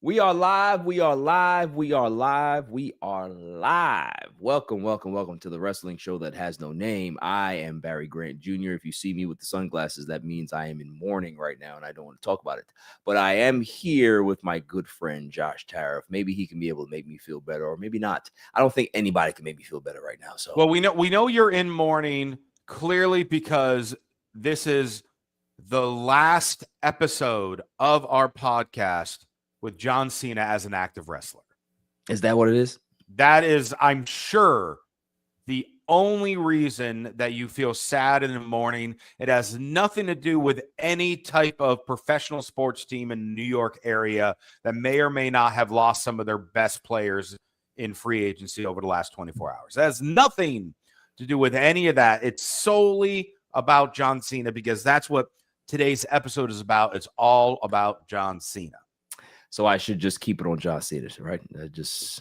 We are live. We are live. We are live. We are live. Welcome, welcome, welcome to the wrestling show that has no name. I am Barry Grant Jr. If you see me with the sunglasses, that means I am in mourning right now and I don't want to talk about it. But I am here with my good friend Josh Tariff. Maybe he can be able to make me feel better, or maybe not. I don't think anybody can make me feel better right now. So, well, we know you're in mourning clearly because this is the last episode of our podcast with John Cena as an active wrestler. Is that what it is? That is, I'm sure, the only reason that you feel sad in the morning. It has nothing to do with any type of professional sports team in the New York area that may or may not have lost some of their best players in free agency over the last 24 hours. It has nothing to do with any of that. It's solely about John Cena because that's what today's episode is about. It's all about John Cena. So I should just keep it on John Cena, right? Because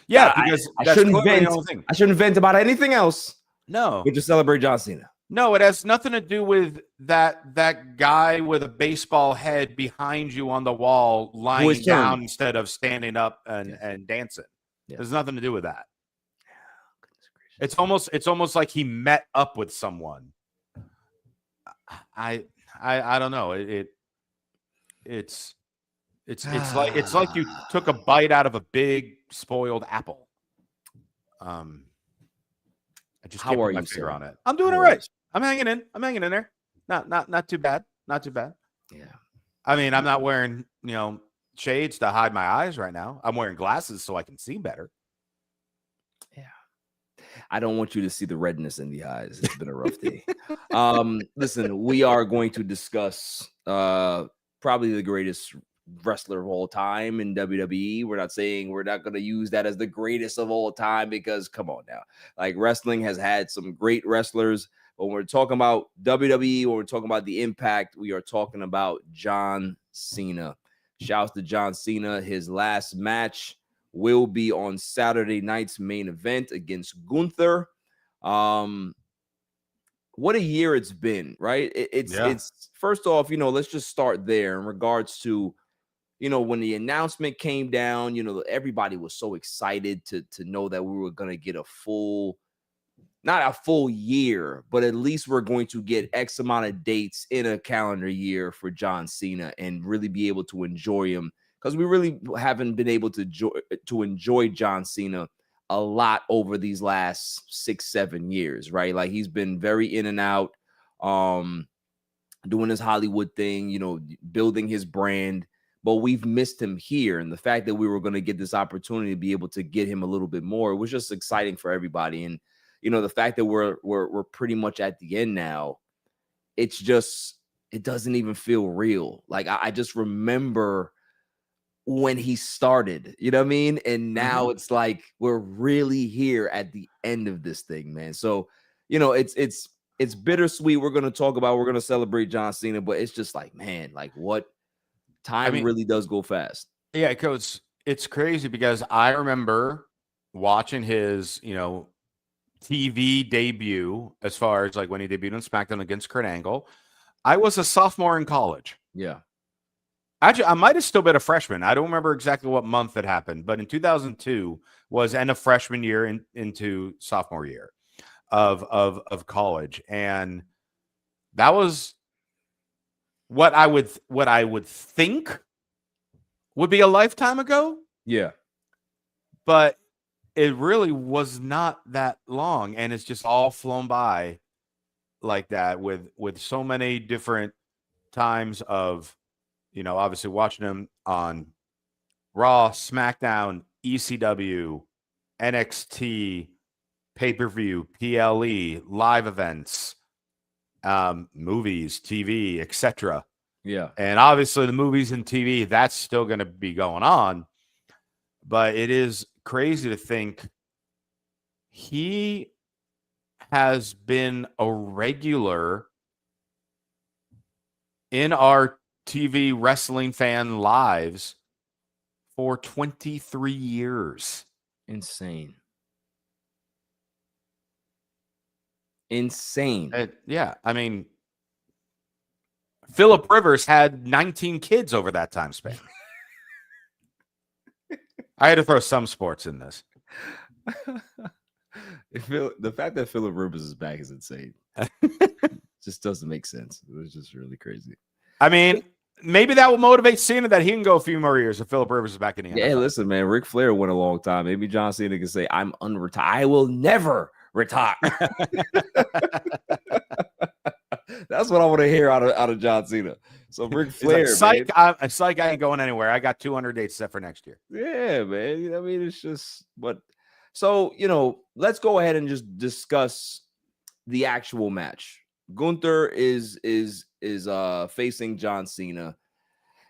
I shouldn't vent. I shouldn't vent about anything else. No, we just celebrate John Cena. No, it has nothing to do with that guy with a baseball head behind you on the wall, lying down instead of standing up and dancing. Yeah. There's nothing to do with that. It's almost like he met up with someone. I don't know. It's like you took a bite out of a big spoiled apple. I just can't put my finger on it. I'm doing all right. I'm hanging in there. Not too bad. Not too bad. Yeah. I mean, I'm not wearing, shades to hide my eyes right now. I'm wearing glasses so I can see better. Yeah. I don't want you to see the redness in the eyes. It's been a rough day. Listen, we are going to discuss probably the greatest wrestler of all time in WWE. We're not saying we're not going to use that as the greatest of all time because come on now, like wrestling has had some great wrestlers, but when we're talking about WWE, when we're talking about the impact, we are talking about John Cena. Shouts to John Cena. His last match will be on Saturday night's main event against Gunther. What a year it's been, right? It's first off, let's just start there in regards to when the announcement came down, everybody was so excited to know that we were going to get not a full year, but at least we're going to get X amount of dates in a calendar year for John Cena and really be able to enjoy him because we really haven't been able to enjoy John Cena a lot over these last 6-7 years, right? Like he's been very in and out, doing his Hollywood thing, building his brand. But we've missed him here. And the fact that we were going to get this opportunity to be able to get him a little bit more, it was just exciting for everybody. And, the fact that we're pretty much at the end now, it doesn't even feel real. Like I just remember when he started, you know what I mean? And now it's like, we're really here at the end of this thing, man. So, it's bittersweet. We're going to celebrate John Cena, but it's just like, man, like what? Time really does go fast. Yeah, Coach, it's crazy because I remember watching his, TV debut as far as like when he debuted on SmackDown against Kurt Angle. I was a sophomore in college. Yeah. Actually, I might have still been a freshman. I don't remember exactly what month it happened, but in 2002 was end of freshman year into sophomore year of college. And that was what I would think would be a lifetime ago. Yeah. But it really was not that long. And it's just all flown by like that with so many different times of, obviously watching him on Raw, SmackDown, ECW, NXT, pay-per-view, PLE, live events, movies, TV, etc. Yeah. And obviously the movies and TV, that's still going to be going on. But it is crazy to think he has been a regular in our TV wrestling fan lives for 23 years. Insane. Yeah. I mean, Phillip Rivers had 19 kids over that time span. I had to throw some sports in this. The fact that Philip Rivers is back is insane. Just doesn't make sense. It was just really crazy. I mean, maybe that will motivate Cena that he can go a few more years if Philip Rivers is back in the Yeah, NFL. listen, man. Ric Flair went a long time. Maybe John Cena can say, "I'm unretired. I will never retire." That's what I want to hear out of John Cena. So Ric Flair, like, man. psych, I ain't going anywhere. I got 200 dates set for next year. Yeah, man. I mean, it's just but so let's go ahead and just discuss the actual match. Gunther is facing John Cena,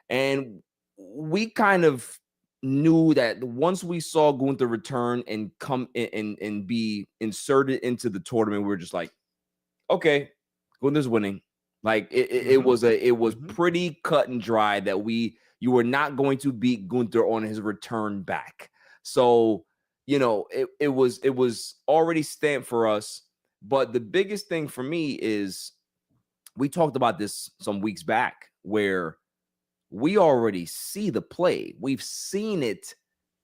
and we kind of knew that once we saw Gunther return and come in and be inserted into the tournament, we were just like, okay, Gunther's winning. Like it was pretty cut and dry that you were not going to beat Gunther on his return back. So it was already stamped for us. But the biggest thing for me is we talked about this some weeks back where we already see the play. We've seen it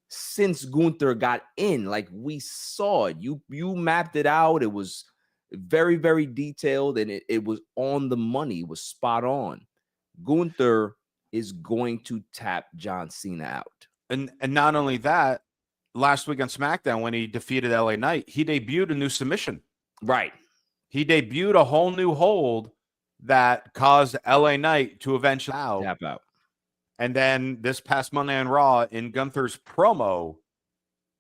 since Gunther got in. Like we saw it. You mapped it out. It was very, very detailed, and it was on the money. It was spot on. Gunther is going to tap John Cena out. And not only that, last week on SmackDown, when he defeated LA Knight, he debuted a new submission. Right. He debuted a whole new hold that caused LA Knight to eventually tap out. And then this past Monday on Raw, in Gunther's promo,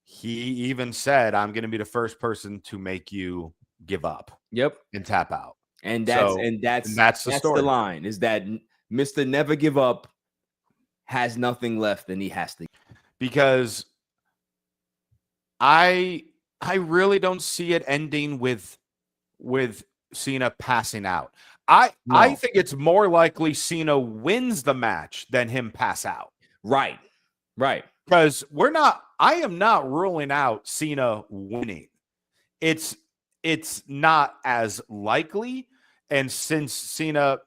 he even said, "I'm going to be the first person to make you give up." Yep. And tap out. And that's the story. The line is that Mr. Never Give Up has nothing left and he has to. Because I really don't see it ending with Cena passing out. I think it's more likely Cena wins the match than him pass out. Right. Because I am not ruling out Cena winning. It's not as likely. And since Cena,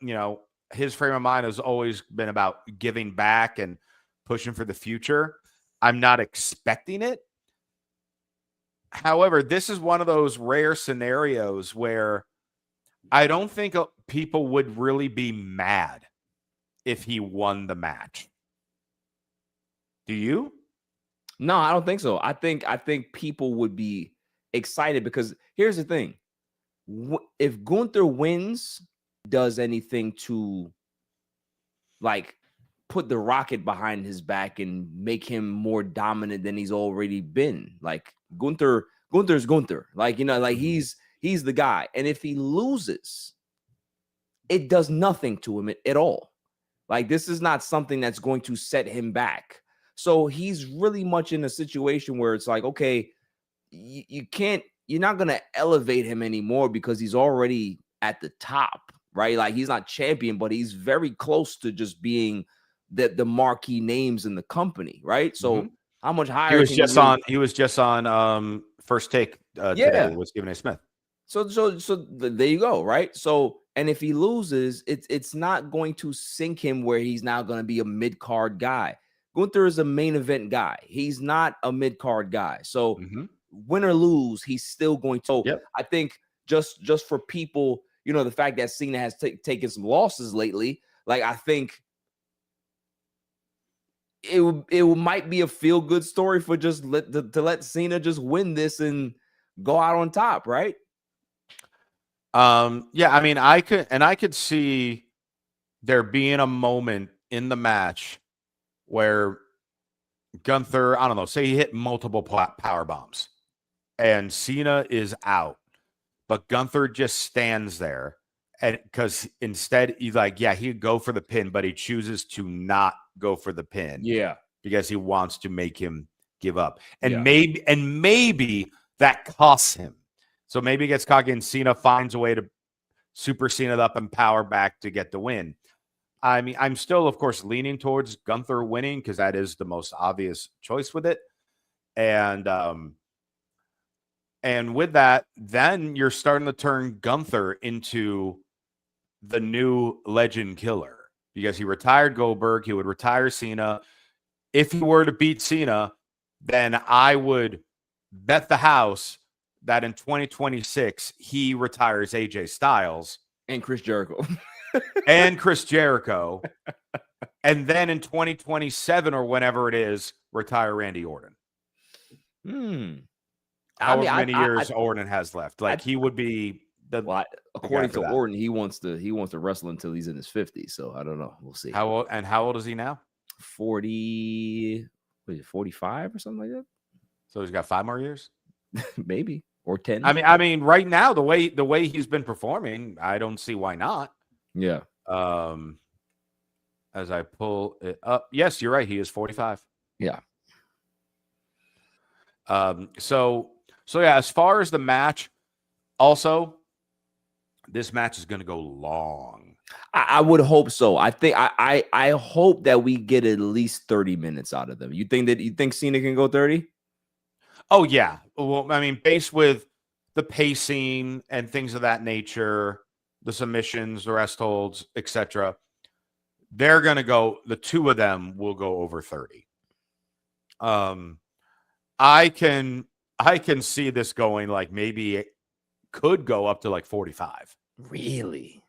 his frame of mind has always been about giving back and pushing for the future, I'm not expecting it. However, this is one of those rare scenarios where I don't think people would really be mad if he won the match. Do you? No, I don't think so. I think people would be excited because here's the thing. If Gunther wins, does anything to like put the rocket behind his back and make him more dominant than he's already been. Like Gunther's Gunther. Like, he's the guy. And if he loses, it does nothing to him at all. Like, this is not something that's going to set him back. So he's really much in a situation where it's like, okay, you're not going to elevate him anymore because he's already at the top, right? Like, he's not champion, but he's very close to just being the marquee names in the company, right? So how much higher? He was just on First Take today with Stephen A. Smith. So there you go, right? So, and if he loses, it's not going to sink him where he's now going to be a mid-card guy. Gunther is a main event guy. He's not a mid-card guy. So win or lose, he's still going to. Yep. I think just for people, the fact that Cena has taken some losses lately, like, I think it might be a feel-good story for just to let Cena just win this and go out on top, right? Yeah, I mean, I could see there being a moment in the match where Gunther, I don't know, say he hit multiple power bombs and Cena is out, but Gunther just stands there, and because instead he's like, yeah, he'd go for the pin, but he chooses to not go for the pin. Yeah. Because he wants to make him give up. And maybe that costs him. So maybe he gets cocky and Cena finds a way to super Cena up and power back to get the win. I mean, I'm still, of course, leaning towards Gunther winning because that is the most obvious choice with it. And with that, then you're starting to turn Gunther into the new legend killer because he retired Goldberg. He would retire Cena. If he were to beat Cena, then I would bet the house that in 2026 he retires AJ Styles And Chris Jericho. and Chris Jericho, and then in 2027 or whenever it is, retire Randy Orton. Hmm. I mean, However many years Orton has left, I like he would be the well, guy according for to that. Orton, he wants to wrestle until he's in his 50s. So I don't know. We'll see. How old is he now? 40, what is it, 45 or something like that? So he's got 5 more years, Maybe, or 10. I mean, right now the way he's been performing, I don't see why not. Yeah. As I pull it up, yes, you're right. He is 45. Yeah. So yeah, as far as the match, also, this match is going to go long. I would hope so. I think I hope that we get at least 30 minutes out of them. You think Cena can go 30? Oh yeah. Well, I mean, based with the pacing and things of that nature, the submissions, the rest holds, etc. They're going to go. The two of them will go over 30. I can see this going like maybe it could go up to like 45. Really?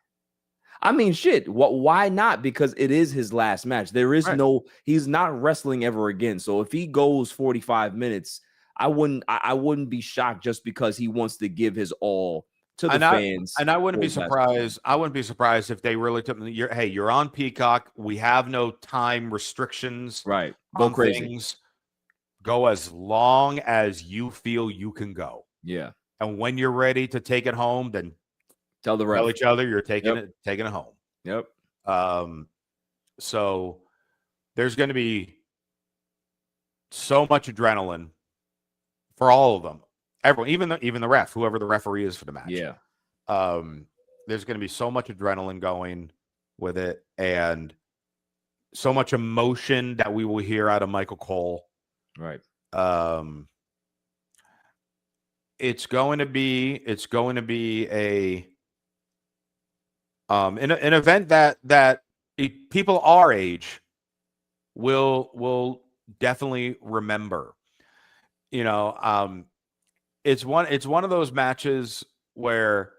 I mean, shit. Why not? Because it is his last match. There is he's not wrestling ever again. So if he goes 45 minutes, I wouldn't be shocked just because he wants to give his all to the fans. And I wouldn't be surprised. I wouldn't be surprised if they really took you're on Peacock. We have no time restrictions. Right. Go crazy. Things. Go as long as you feel you can go. Yeah. And when you're ready to take it home, then tell each other you're taking it home. Yep. So there's going to be so much adrenaline for all of them. Everyone, even the ref, whoever the referee is for the match. Yeah. There's going to be so much adrenaline going with it, and so much emotion that we will hear out of Michael Cole. Right. It's going to be a an event that people our age will definitely remember. It's one of those matches where,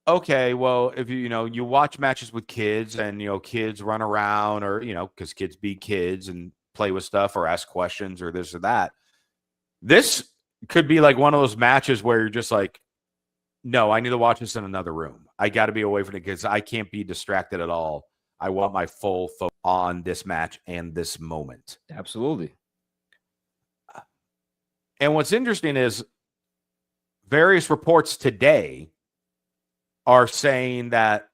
okay, well, if you watch matches with kids and kids run around, or because kids be kids and play with stuff or ask questions or this or that. This could be like one of those matches where you're just like, no, I need to watch this in another room. I got to be away from it because I can't be distracted at all. I want my full focus on this match and this moment. Absolutely. And what's interesting is various reports today are saying that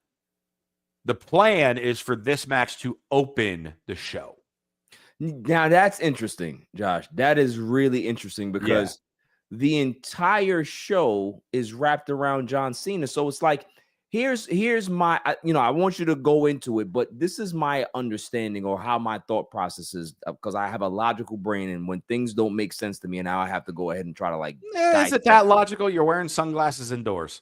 the plan is for this match to open the show. Now that's interesting, Josh. That is really interesting because the entire show is wrapped around John Cena. So it's like, here's my, I want you to go into it, but this is my understanding or how my thought process is, because I have a logical brain, and when things don't make sense to me, and now I have to go ahead and try to like. Is it that logical? You're wearing sunglasses indoors.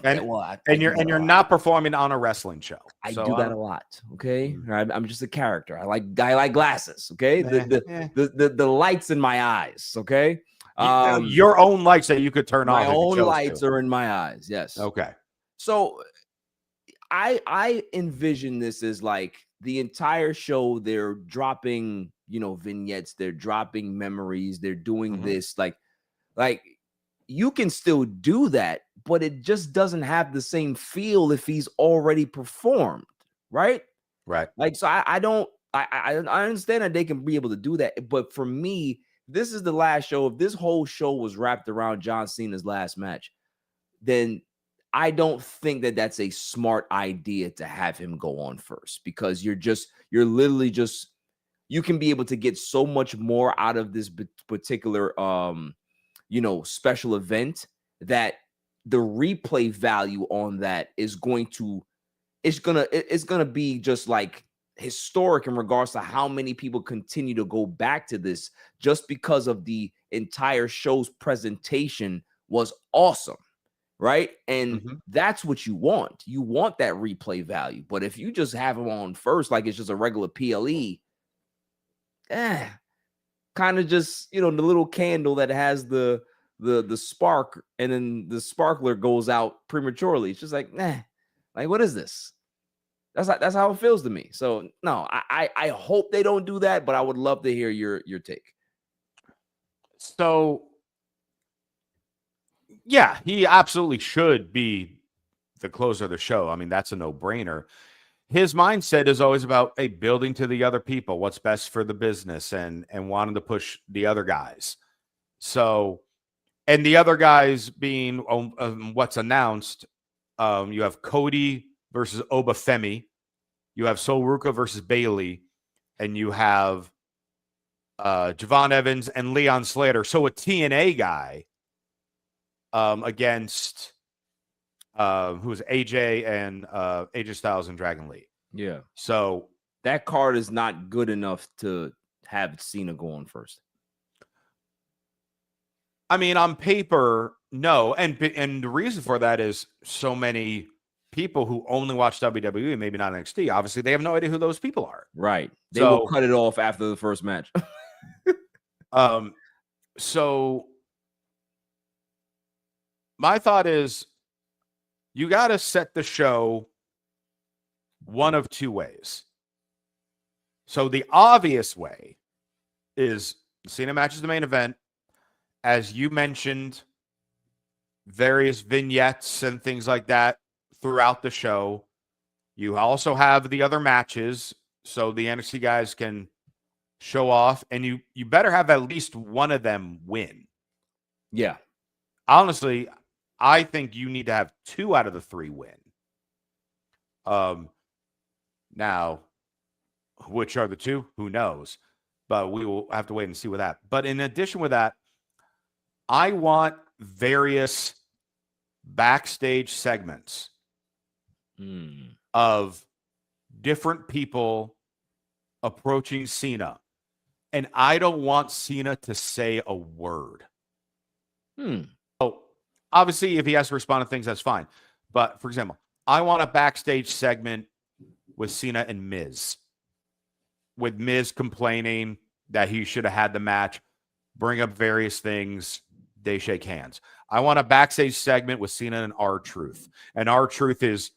You're not performing on a wrestling show. I do that a lot. Okay, I'm just a character. I like glasses. Okay, the lights in my eyes. Okay, your own lights that you could turn off. My own lights are in my eyes. Yes. Okay. So I envision this as like the entire show. They're dropping vignettes. They're dropping memories. They're doing this like. You can still do that, but it just doesn't have the same feel if he's already performed, right? Right. Like, so I understand that they can be able to do that, but for me, this is the last show. If this whole show was wrapped around John Cena's last match, then I don't think that that's a smart idea to have him go on first, because you can be able to get so much more out of this particular special event, that the replay value on that is going to be just like historic in regards to how many people continue to go back to this, just because of the entire show's presentation was awesome, right? And that's what you want. You want that replay value. But if you just have them on first, like it's just a regular PLE, kind of just, the little candle that has the spark, and then the sparkler goes out prematurely. It's just like, nah, like, what is this? That's how it feels to me. So no, I hope they don't do that, but I would love to hear your take. So yeah, he absolutely should be the closer of the show. I mean, that's a no-brainer. His mindset is always about, hey, building to the other people, what's best for the business, and wanting to push the other guys. So, and the other guys being what's announced, you have Cody versus Obafemi, you have Sol Ruka versus Bailey, and you have Javon Evans and Leon Slater. So a TNA guy against who's AJ and AJ Styles and Dragon Lee. Yeah. So that card is not good enough to have Cena go on first. I mean, on paper, no. And the reason for that is so many people who only watch WWE, maybe not NXT, obviously they have no idea who those people are. Right. They will cut it off after the first match. So my thought is, you got to set the show one of two ways. So the obvious way is Cena matches the main event. As you mentioned, various vignettes and things like that throughout the show. You also have the other matches, so the NXT guys can show off, and you better have at least one of them win. Yeah. Honestly, I think you need to have 2 out of the 3 win. Now, which are the 2? Who knows? But we will have to wait and see with that. But in addition with that, I want various backstage segments of different people approaching Cena. And I don't want Cena to say a word. So obviously, if he has to respond to things, that's fine. But for example, I want a backstage segment with Cena and Miz, with Miz complaining that he should have had the match, bring up various things, they shake hands. I want a backstage segment with Cena and R-Truth. And R-Truth is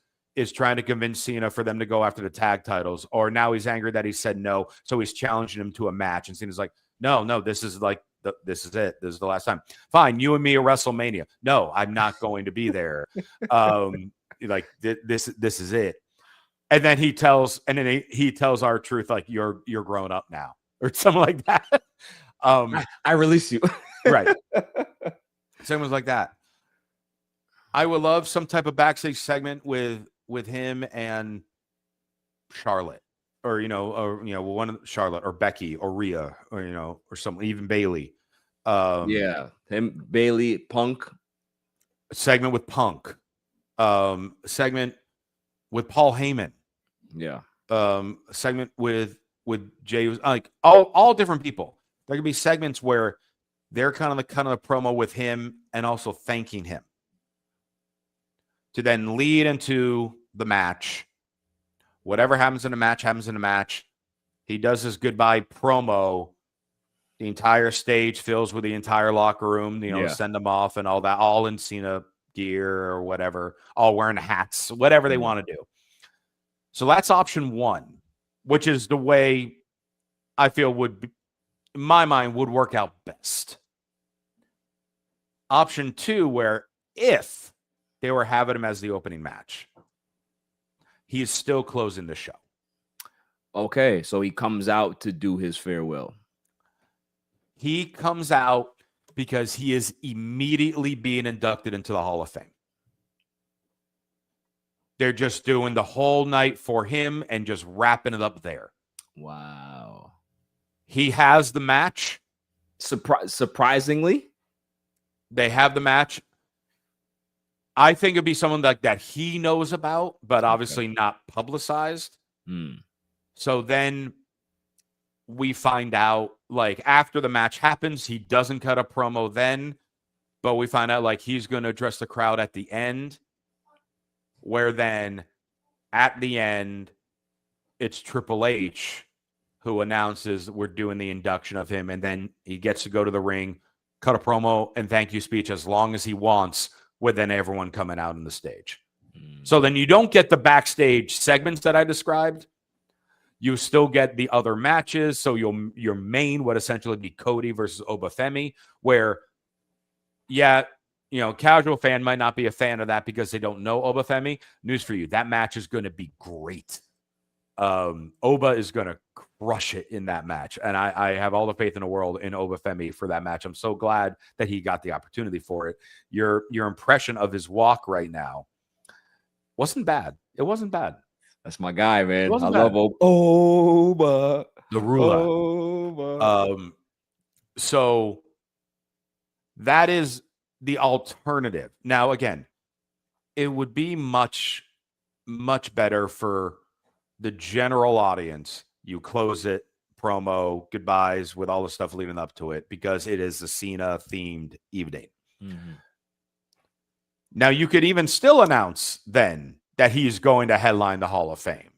trying to convince Cena for them to go after the tag titles, or now he's angry that he said no, so he's challenging him to a match. And Cena's like, no, this is like, this is it. This is the last time. Fine, you and me at WrestleMania. No, I'm not going to be there. Like this is it. And then he tells R-Truth, like, you're grown up now, or something like that. I release you. Right. Someone's like that. I would love some type of backstage segment with him and Charlotte, or one of Charlotte or Becky or Rhea, or or something, even Bailey. Yeah, him, Bailey, Punk. Segment with Punk. Segment with Paul Heyman. Yeah. Segment with Jay, like all different people. There could be segments where they're kind of the promo with him and also thanking him, to then lead into the match. Whatever happens in a match happens in a match. He does his goodbye promo. The entire stage fills with the entire locker room, send them off and all that, all in Cena gear or whatever, all wearing hats, whatever they want to do. So that's option 1, which is the way I feel would, in my mind, would work out best. Option 2, where if they were having him as the opening match, he is still closing the show. Okay, so he comes out to do his farewell. He comes out because he is immediately being inducted into the Hall of Fame. They're just doing the whole night for him and just wrapping it up there. Wow. He has the match. Surprisingly, they have the match. I think it'd be someone like that he knows about, but obviously not publicized. So then we find out, like, after the match happens, he doesn't cut a promo then, but we find out, like, he's going to address the crowd at the end, where then at the end, it's Triple H who announces we're doing the induction of him, and then he gets to go to the ring, cut a promo and thank you speech as long as he wants, with then everyone coming out on the stage. So then you don't get the backstage segments that I described. You still get the other matches. So your main would essentially be Cody versus Obafemi, where, yeah, casual fan might not be a fan of that because they don't know Obafemi. News for you, that match is going to be great. Oba is going to crush it in that match. And I have all the faith in the world in Obafemi for that match. I'm so glad that he got the opportunity for it. Your impression of his walk right now wasn't bad. It wasn't bad. That's my guy, man. I bad. love Oba. The ruler. Oba. So that is the alternative. Now, again, it would be much, much better for the general audience. You close it, promo, goodbyes with all the stuff leading up to it, because it is a Cena themed evening. Mm-hmm. Now, you could even still announce then that he's going to headline the Hall of Fame.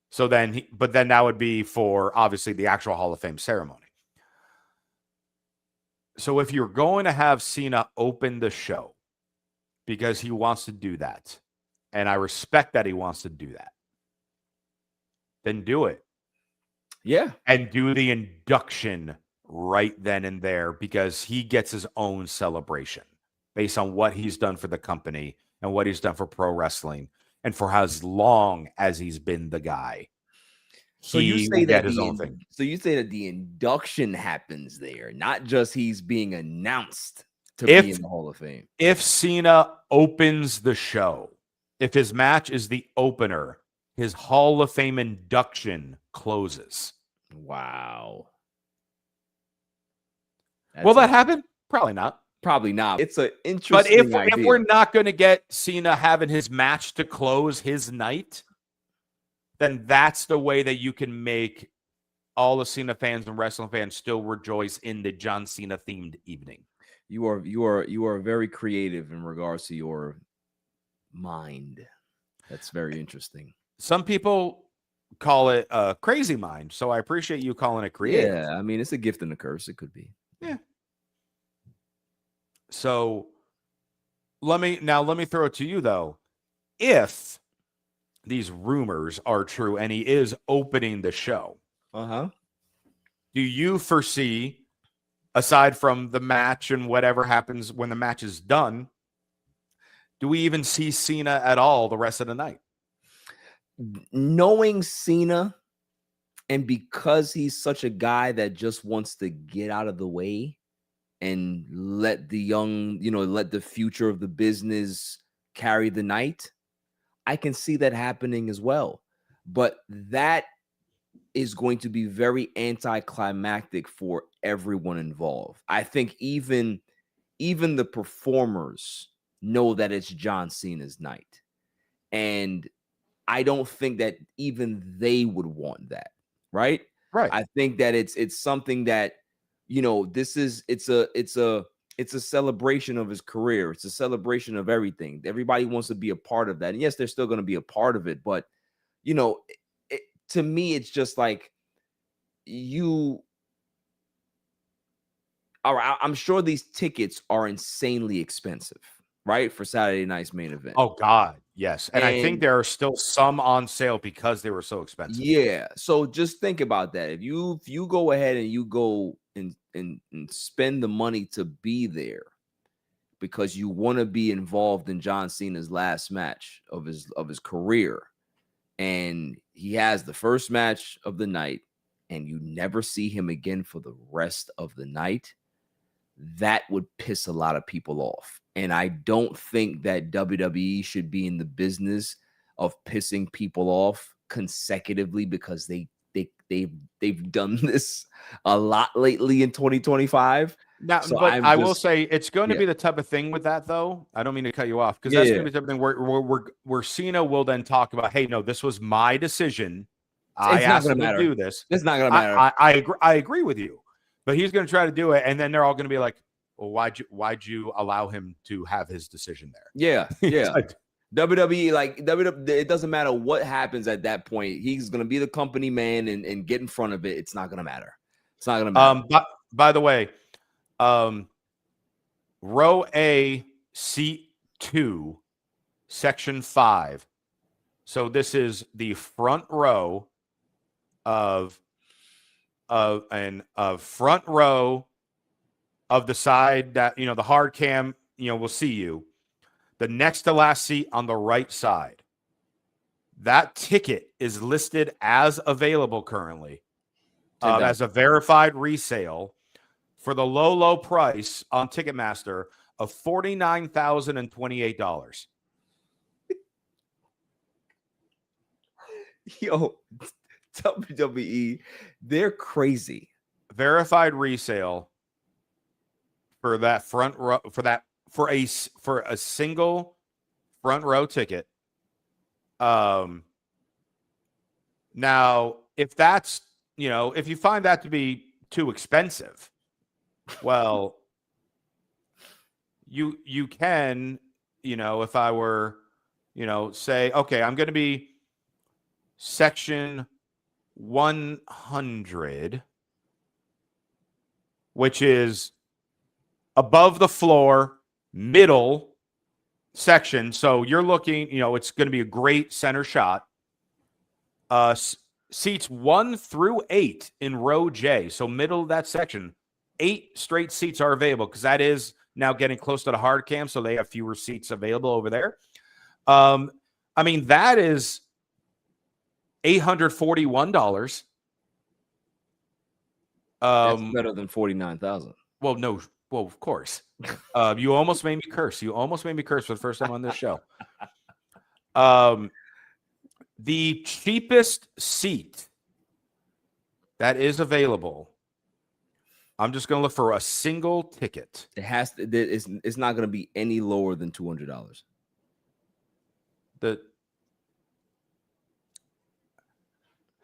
So then, but then that would be for obviously the actual Hall of Fame ceremony. So if you're going to have Cena open the show because he wants to do that, and I respect that he wants to do that, then do it. Yeah. And do the induction right then and there, because he gets his own celebration based on what he's done for the company and what he's done for pro wrestling and for as long as he's been the guy. So you say that his own thing. So you say that the induction happens there, not just he's being announced to be in the Hall of Fame. If Cena opens the show, if his match is the opener, his Hall of Fame induction closes. Wow. Will that happen? Probably not. Probably not. It's an interesting But if we're not going to get Cena having his match to close his night, then that's the way that you can make all the Cena fans and wrestling fans still rejoice in the John Cena themed evening. You are very creative in regards to your mind. That's very interesting. Some people call it a crazy mind, so I appreciate you calling it creative. Yeah, I mean, it's a gift and a curse. It could be. Yeah. So let me throw it to you though. If these rumors are true and he is opening the show, do you foresee, aside from the match and whatever happens when the match is done, do we even see Cena at all the rest of the night? Knowing Cena, and because he's such a guy that just wants to get out of the way and let the young, let the future of the business carry the night, I can see that happening as well. But that is going to be very anticlimactic for everyone involved. I think even the performers know that it's John Cena's night. And I don't think that even they would want that, right? Right. I think that it's something that, it's a celebration of his career. It's a celebration of everything. Everybody wants to be a part of that. And yes, they're still going to be a part of it. But, to me, it's just like I'm sure these tickets are insanely expensive, right? For Saturday night's main event. Oh, God. Yes. And I think there are still some on sale because they were so expensive. Yeah. So just think about that. If you go ahead and you go and spend the money to be there because you want to be involved in John Cena's last match of his career, and he has the first match of the night, and you never see him again for the rest of the night, that would piss a lot of people off. And I don't think that WWE should be in the business of pissing people off consecutively, because they've done this a lot lately in 2025. Now, so but I will say it's going to be the type of thing with that, though. I don't mean to cut you off, because that's going to be the type of thing where Cena will then talk about, hey, no, this was my decision. I asked him to do this. It's not going to matter. I agree with you, but he's going to try to do it, and then they're all going to be like, well, why'd you allow him to have his decision there? Yeah, yeah. WWE, like WWE, it doesn't matter what happens at that point. He's gonna be the company man and get in front of it. It's not gonna matter. It's not gonna matter. By the way, row A, seat 2, section 5. So this is the front row of front row of the side that, the hard cam, will see you. The next to last seat on the right side. That ticket is listed as available currently as a verified resale for the low price on Ticketmaster of $49,028. Yo, WWE, they're crazy. Verified resale for that front row, for a single front row ticket. Now, if that's, if you find that to be too expensive, well, you can, if I were, say, okay, I'm going to be section 100, which is above the floor, middle section. So you're looking, it's going to be a great center shot. Seats 1 through 8 in row J. So middle of that section, 8 straight seats are available because that is now getting close to the hard cam. So they have fewer seats available over there. That is $841. That's better than 49,000. Well, no. Well, of course. You almost made me curse. You almost made me curse for the first time on this show. The cheapest seat that is available, I'm just going to look for a single ticket. It has to. It's not going to be any lower than $200. The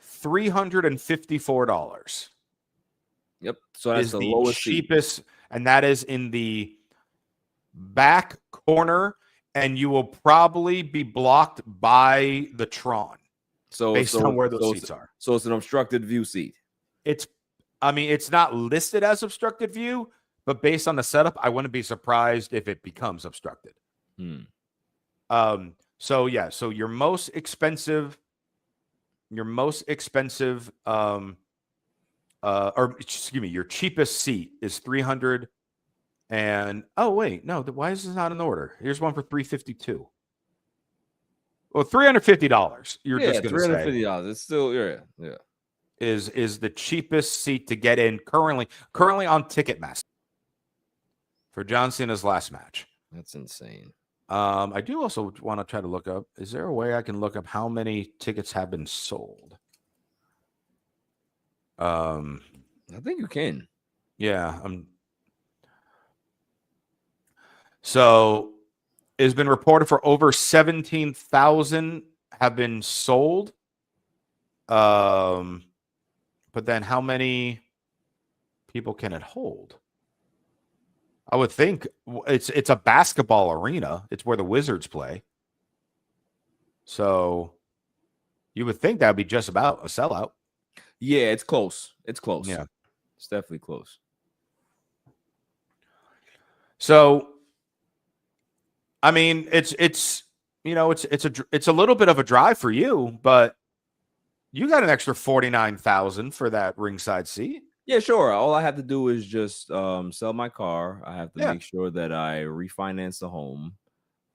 $354. Yep. So that's the lowest cheapest, and that is in the back corner, and you will probably be blocked by the Tron. So based on where those seats are. So it's an obstructed view seat. It's not listed as obstructed view, but based on the setup, I wouldn't be surprised if it becomes obstructed. So your most expensive, your cheapest seat is 300. And why is this not in order? Here's one for 352. Well, $350. You're just going to say $350. It's still yeah. Is the cheapest seat to get in currently on Ticketmaster for John Cena's last match. That's insane. I do also want to try to look up. Is there a way I can look up how many tickets have been sold? I think you can. Yeah. So it's been reported for over 17,000 have been sold. But then how many people can it hold? I would think it's a basketball arena. It's where the Wizards play. So you would think that would be just about a sellout. Yeah, it's close. It's close. Yeah. It's definitely close. So it's a little bit of a drive for you, but you got an extra $49,000 for that ringside seat. Yeah, sure. All I have to do is just sell my car. I have to make sure that I refinance the home.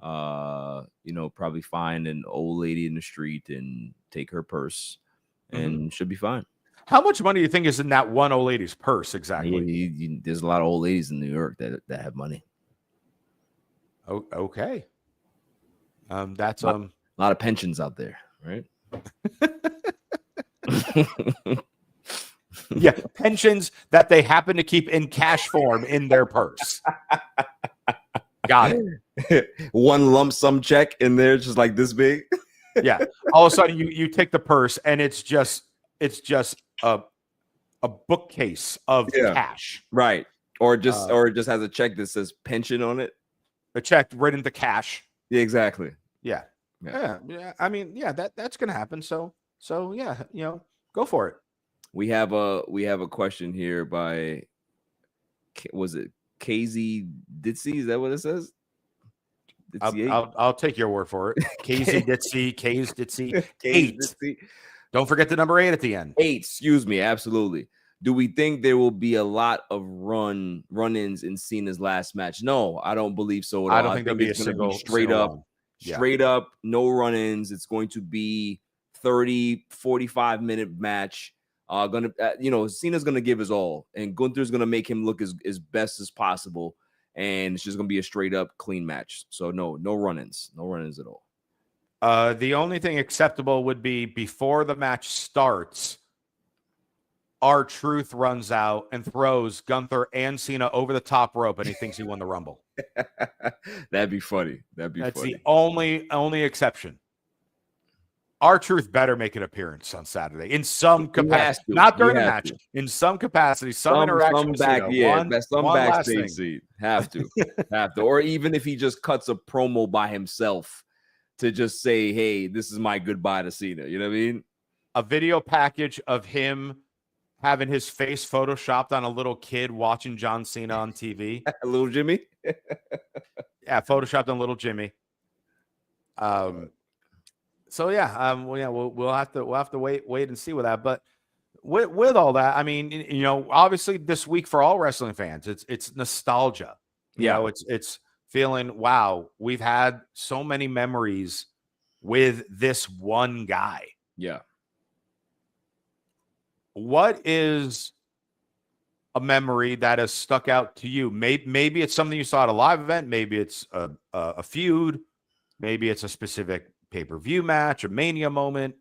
Probably find an old lady in the street and take her purse, and should be fine. How much money do you think is in that one old lady's purse exactly? There's a lot of old ladies in New York that have money. Oh, okay. That's a lot of pensions out there, right? Yeah, pensions that they happen to keep in cash form in their purse. Got it. One lump sum check in there, just like this big. Yeah. All of a sudden, you take the purse, and it's just a bookcase of cash, right? Or it just has a check that says pension on it. A check written into cash. Yeah, exactly. Yeah. Yeah. Yeah. I mean, yeah, that's gonna happen. So yeah, go for it. We have a question here by was it KZ Ditzy? Is that what it says? Ditzy I'll take your word for it. KZ Ditsy, K's Ditsy, 8. 8. Don't forget the number 8 at the end. 8, excuse me, absolutely. Do we think there will be a lot of run-ins in Cena's last match? No, I don't believe so at I all. don't I think there'll think be a it's going to be single run. Yeah. straight up, no run-ins. It's going to be 30, 45-minute match. Cena's going to give his all, and Gunther's going to make him look as best as possible, and it's just going to be a straight up clean match. So no run-ins at all. The only thing acceptable would be before the match starts, R-Truth runs out and throws Gunther and Cena over the top rope, and he thinks he won the Rumble. That'd be funny. That's funny. The only exception. R-Truth better make an appearance on Saturday in some capacity, not during the match. In some capacity, some interaction. Some backstage seat. Have to, or even if he just cuts a promo by himself to just say, "Hey, this is my goodbye to Cena." You know what I mean? A video package of him having his face photoshopped on a little kid watching John Cena on TV. Little Jimmy. Yeah, photoshopped on little Jimmy. So yeah, we'll have to wait and see with that. But with all that, I mean, obviously this week for all wrestling fans, it's nostalgia. It's feeling, wow, we've had so many memories with this one guy. Yeah. What is a memory that has stuck out to you? Maybe it's something you saw at a live event. Maybe it's a feud. Maybe it's a specific pay-per-view match, a Mania moment.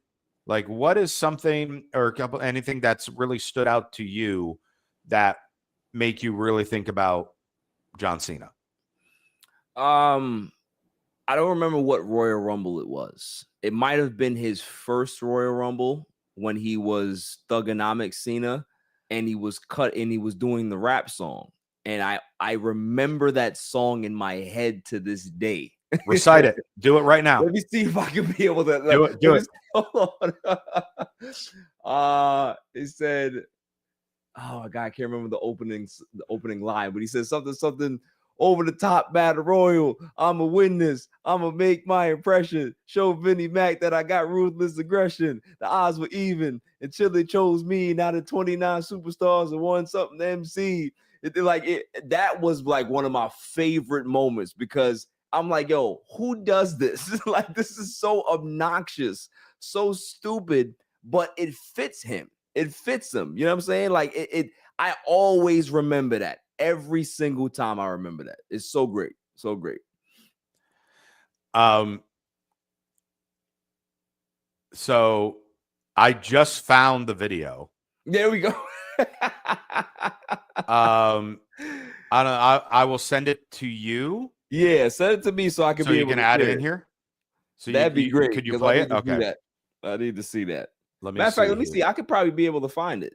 Like, what is something or anything that's really stood out to you that make you really think about John Cena? I don't remember what Royal Rumble it was. It might have been his first Royal Rumble when he was Thuganomics Cena and he was cut and he was doing the rap song. And I remember that song in my head to this day. Recite it. Do it right now. Let me see if I can be able to do it. Hold on. He said, oh my God, I can't remember the opening line, but he said something over the top battle royal. I'm a witness. I'm gonna make my impression. Show Vinnie Mac that I got ruthless aggression. The odds were even until they chose me. Now the 29 superstars and won something to MC. That was like one of my favorite moments because I'm like, yo, who does this? Like, this is so obnoxious, so stupid, but it fits him. It fits him. You know what I'm saying? Like I always remember that. Every single time I remember that. It's so great. So great. So I just found the video. There we go. I will send it to you. Yeah, send it to me so I can be able to add it in here. So that'd be great. Could you play it? Okay. I need to see that. Matter of fact, let me see. I could probably be able to find it.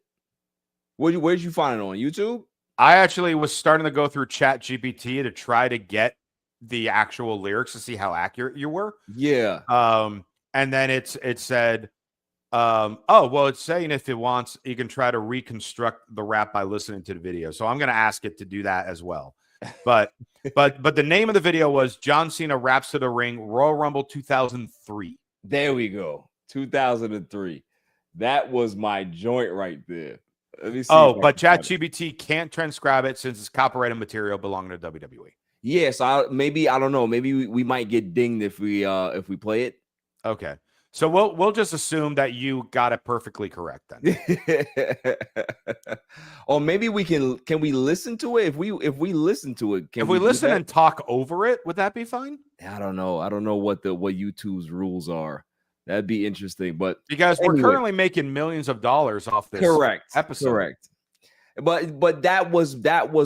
Where'd you find it on? YouTube? I actually was starting to go through Chat GPT to try to get the actual lyrics to see how accurate you were. Yeah. And then it said, it's saying if it wants, you can try to reconstruct the rap by listening to the video. So I'm going to ask it to do that as well. But the name of the video was John Cena Raps to the Ring, Royal Rumble 2003. There we go. 2003. That was my joint right there. Let me see. But ChatGPT can't transcribe it since it's copyrighted material belonging to WWE. Yes, I don't know. Maybe we might get dinged if we play it. Okay. So we'll just assume that you got it perfectly correct then. Or maybe can we listen to it? If we listen to it, if we listen and talk over it, would that be fine? I don't know. I don't know what YouTube's rules are. That'd be interesting, but because we're currently making millions of dollars off this episode. Correct. But that was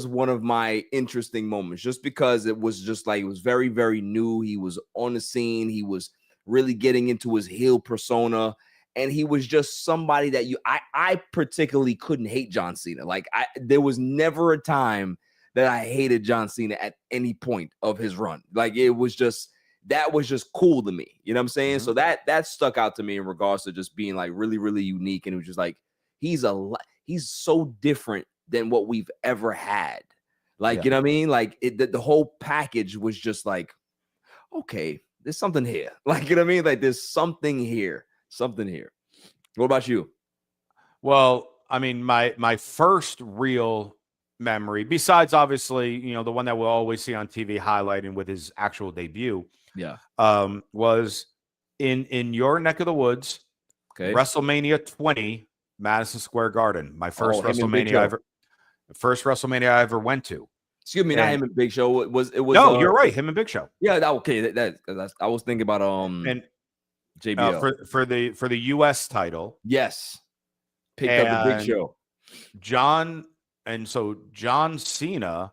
one of my interesting moments, just because it was just like, it was very, very new. He was on the scene. He was really getting into his heel persona, and he was just somebody that I particularly couldn't hate John Cena. Like, there was never a time that I hated John Cena at any point of his run. Like, it was just, that was just cool to me. You know what I'm saying? Mhm. So that stuck out to me in regards to just being like really, really unique. And it was just like, he's so different than what we've ever had. Like, Yeah. you know what I mean? Like the whole package was just like, okay, there's something here. Like, you know what I mean? Like there's something here. What about you? Well, I mean, my first real memory, besides obviously, you know, the one that we'll always see on TV highlighting with his actual debut, Yeah. was in your neck of the woods, Okay. WrestleMania 20, Madison Square Garden. My first Him and Big WrestleMania Show. I ever went to. Excuse me, not And him and Big Show. It was no, you're right, him and Big Show. yeah, okay. I was thinking about And JBL. for the US title. Yes. Picked up the Big Show. John Cena,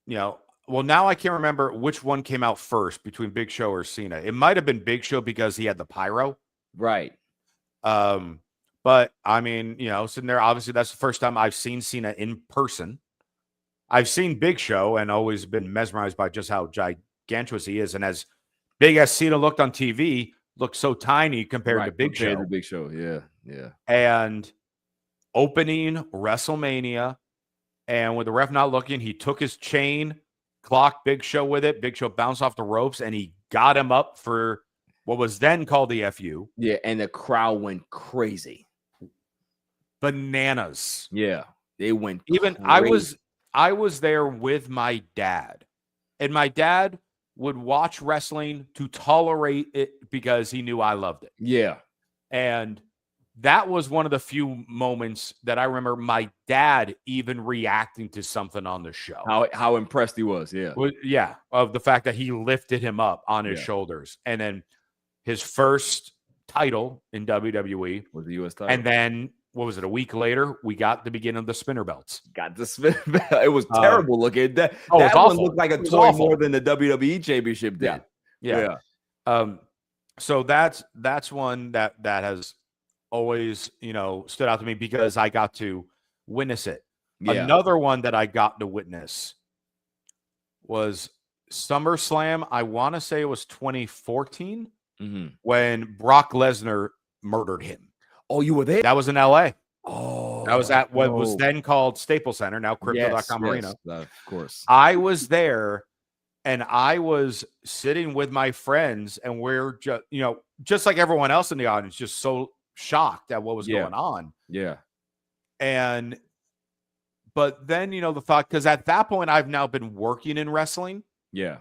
you know, well, now I can't remember which one came out first between Big Show or Cena. It might have been Big Show because he had the pyro. Right. But I mean, you know, sitting there, obviously that's the first time I've seen Cena in person. I've seen Big Show and always been mesmerized by just how gigantuous he is. And as big as Cena looked on TV, looked so tiny compared to Big Show. Big Show, yeah, yeah. And opening WrestleMania, and with the ref not looking, he took his chain, clocked Big Show with it. Big Show bounced off the ropes, and he got him up for what was then called the FU. Yeah, and the crowd went crazy. Bananas. Yeah, they went even crazy. I was there with my dad, and my dad would watch wrestling to tolerate it because he knew I loved it. Yeah. And that was one of the few moments that I remember my dad even reacting to something on the show. How impressed he was, yeah. Yeah, of the fact that he lifted him up on his shoulders. And then his first title in WWE was the US title. And then, what was it, a week later, we got the beginning of the spinner belts. Got the spinner belt. It was terrible looking. That one awful. Looked like a toy more than the WWE Championship did. Yeah. So that's one that has always, you know, stood out to me because I got to witness it. Yeah. Another one that I got to witness was SummerSlam. I want to say it was 2014 when Brock Lesnar murdered him. Oh, you were there? That was in LA. Oh, that was at what was then called Staples Center, now Crypto.com Arena. Of course. I was there, and I was sitting with my friends, and we're just, you know, just like everyone else in the audience, just so shocked at what was going on. Yeah. But then, you know, the thought, because at that point I've now been working in wrestling. Yeah.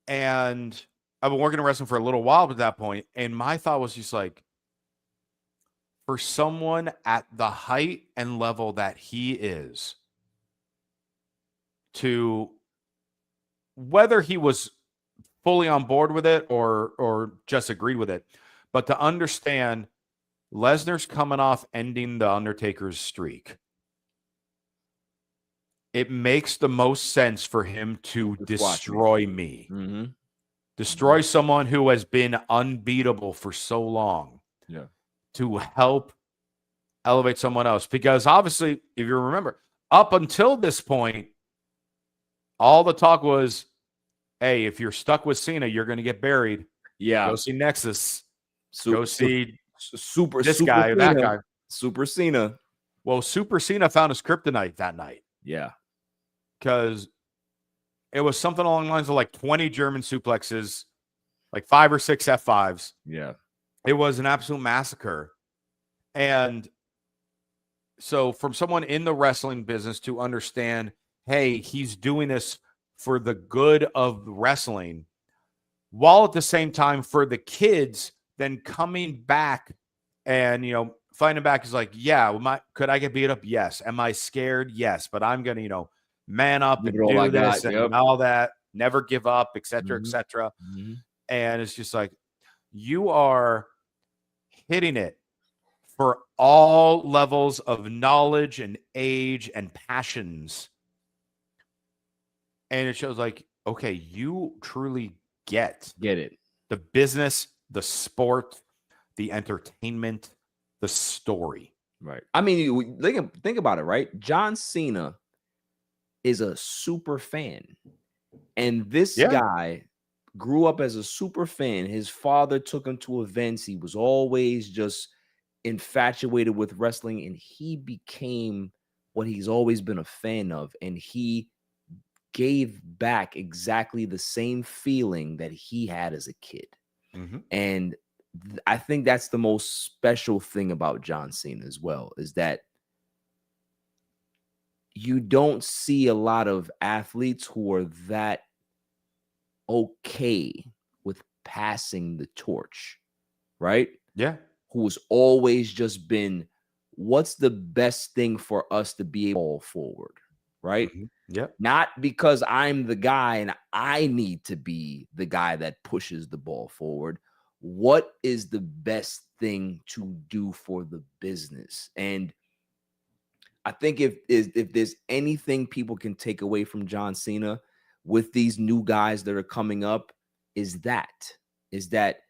And I've been working in wrestling for a little while at that point. And my thought was just like, for someone at the height and level that he is, to whether he was fully on board with it or just agreed with it, but to understand Lesnar's coming off ending the Undertaker's streak, it makes the most sense for him to destroy me. Destroy someone who has been unbeatable for so long. Yeah. To help elevate someone else. Because obviously, if you remember, up until this point, all the talk was, hey, if you're stuck with Cena, you're going to get buried. Yeah. Go see Nexus. Go see Super this Super guy or that guy. Super Cena. Well, Super Cena found his kryptonite that night. Yeah. Because it was something along the lines of like 20 German suplexes, like 5 or 6 F5s. Yeah. It was an absolute massacre. And so from someone in the wrestling business to understand, hey, he's doing this for the good of wrestling, while at the same time for the kids then coming back and, you know, fighting back is like, yeah, could I get beat up? Yes. Am I scared? Yes. But I'm going to, you know, man up and do this and all that, never give up, et cetera, et cetera. And it's just like, you are hitting it for all levels of knowledge and age and passions. And it shows like, okay, you truly get it. The business, the sport, the entertainment, the story. Right. I mean, think about it, right? John Cena is a super fan. And this Yeah. guy grew up as a super fan. His father took him to events. He was always just infatuated with wrestling, and he became what he's always been a fan of. And he gave back exactly the same feeling that he had as a kid. Mm-hmm. And I think that's the most special thing about John Cena as well, is that you don't see a lot of athletes who are that okay with passing the torch, right? Yeah. Who's always just been, what's the best thing for us to be able to forward, right? Mm-hmm. Yep. Not because I'm the guy and I need to be the guy that pushes the ball forward. What is the best thing to do for the business? And I think if there's anything people can take away from John Cena with these new guys that are coming up, is that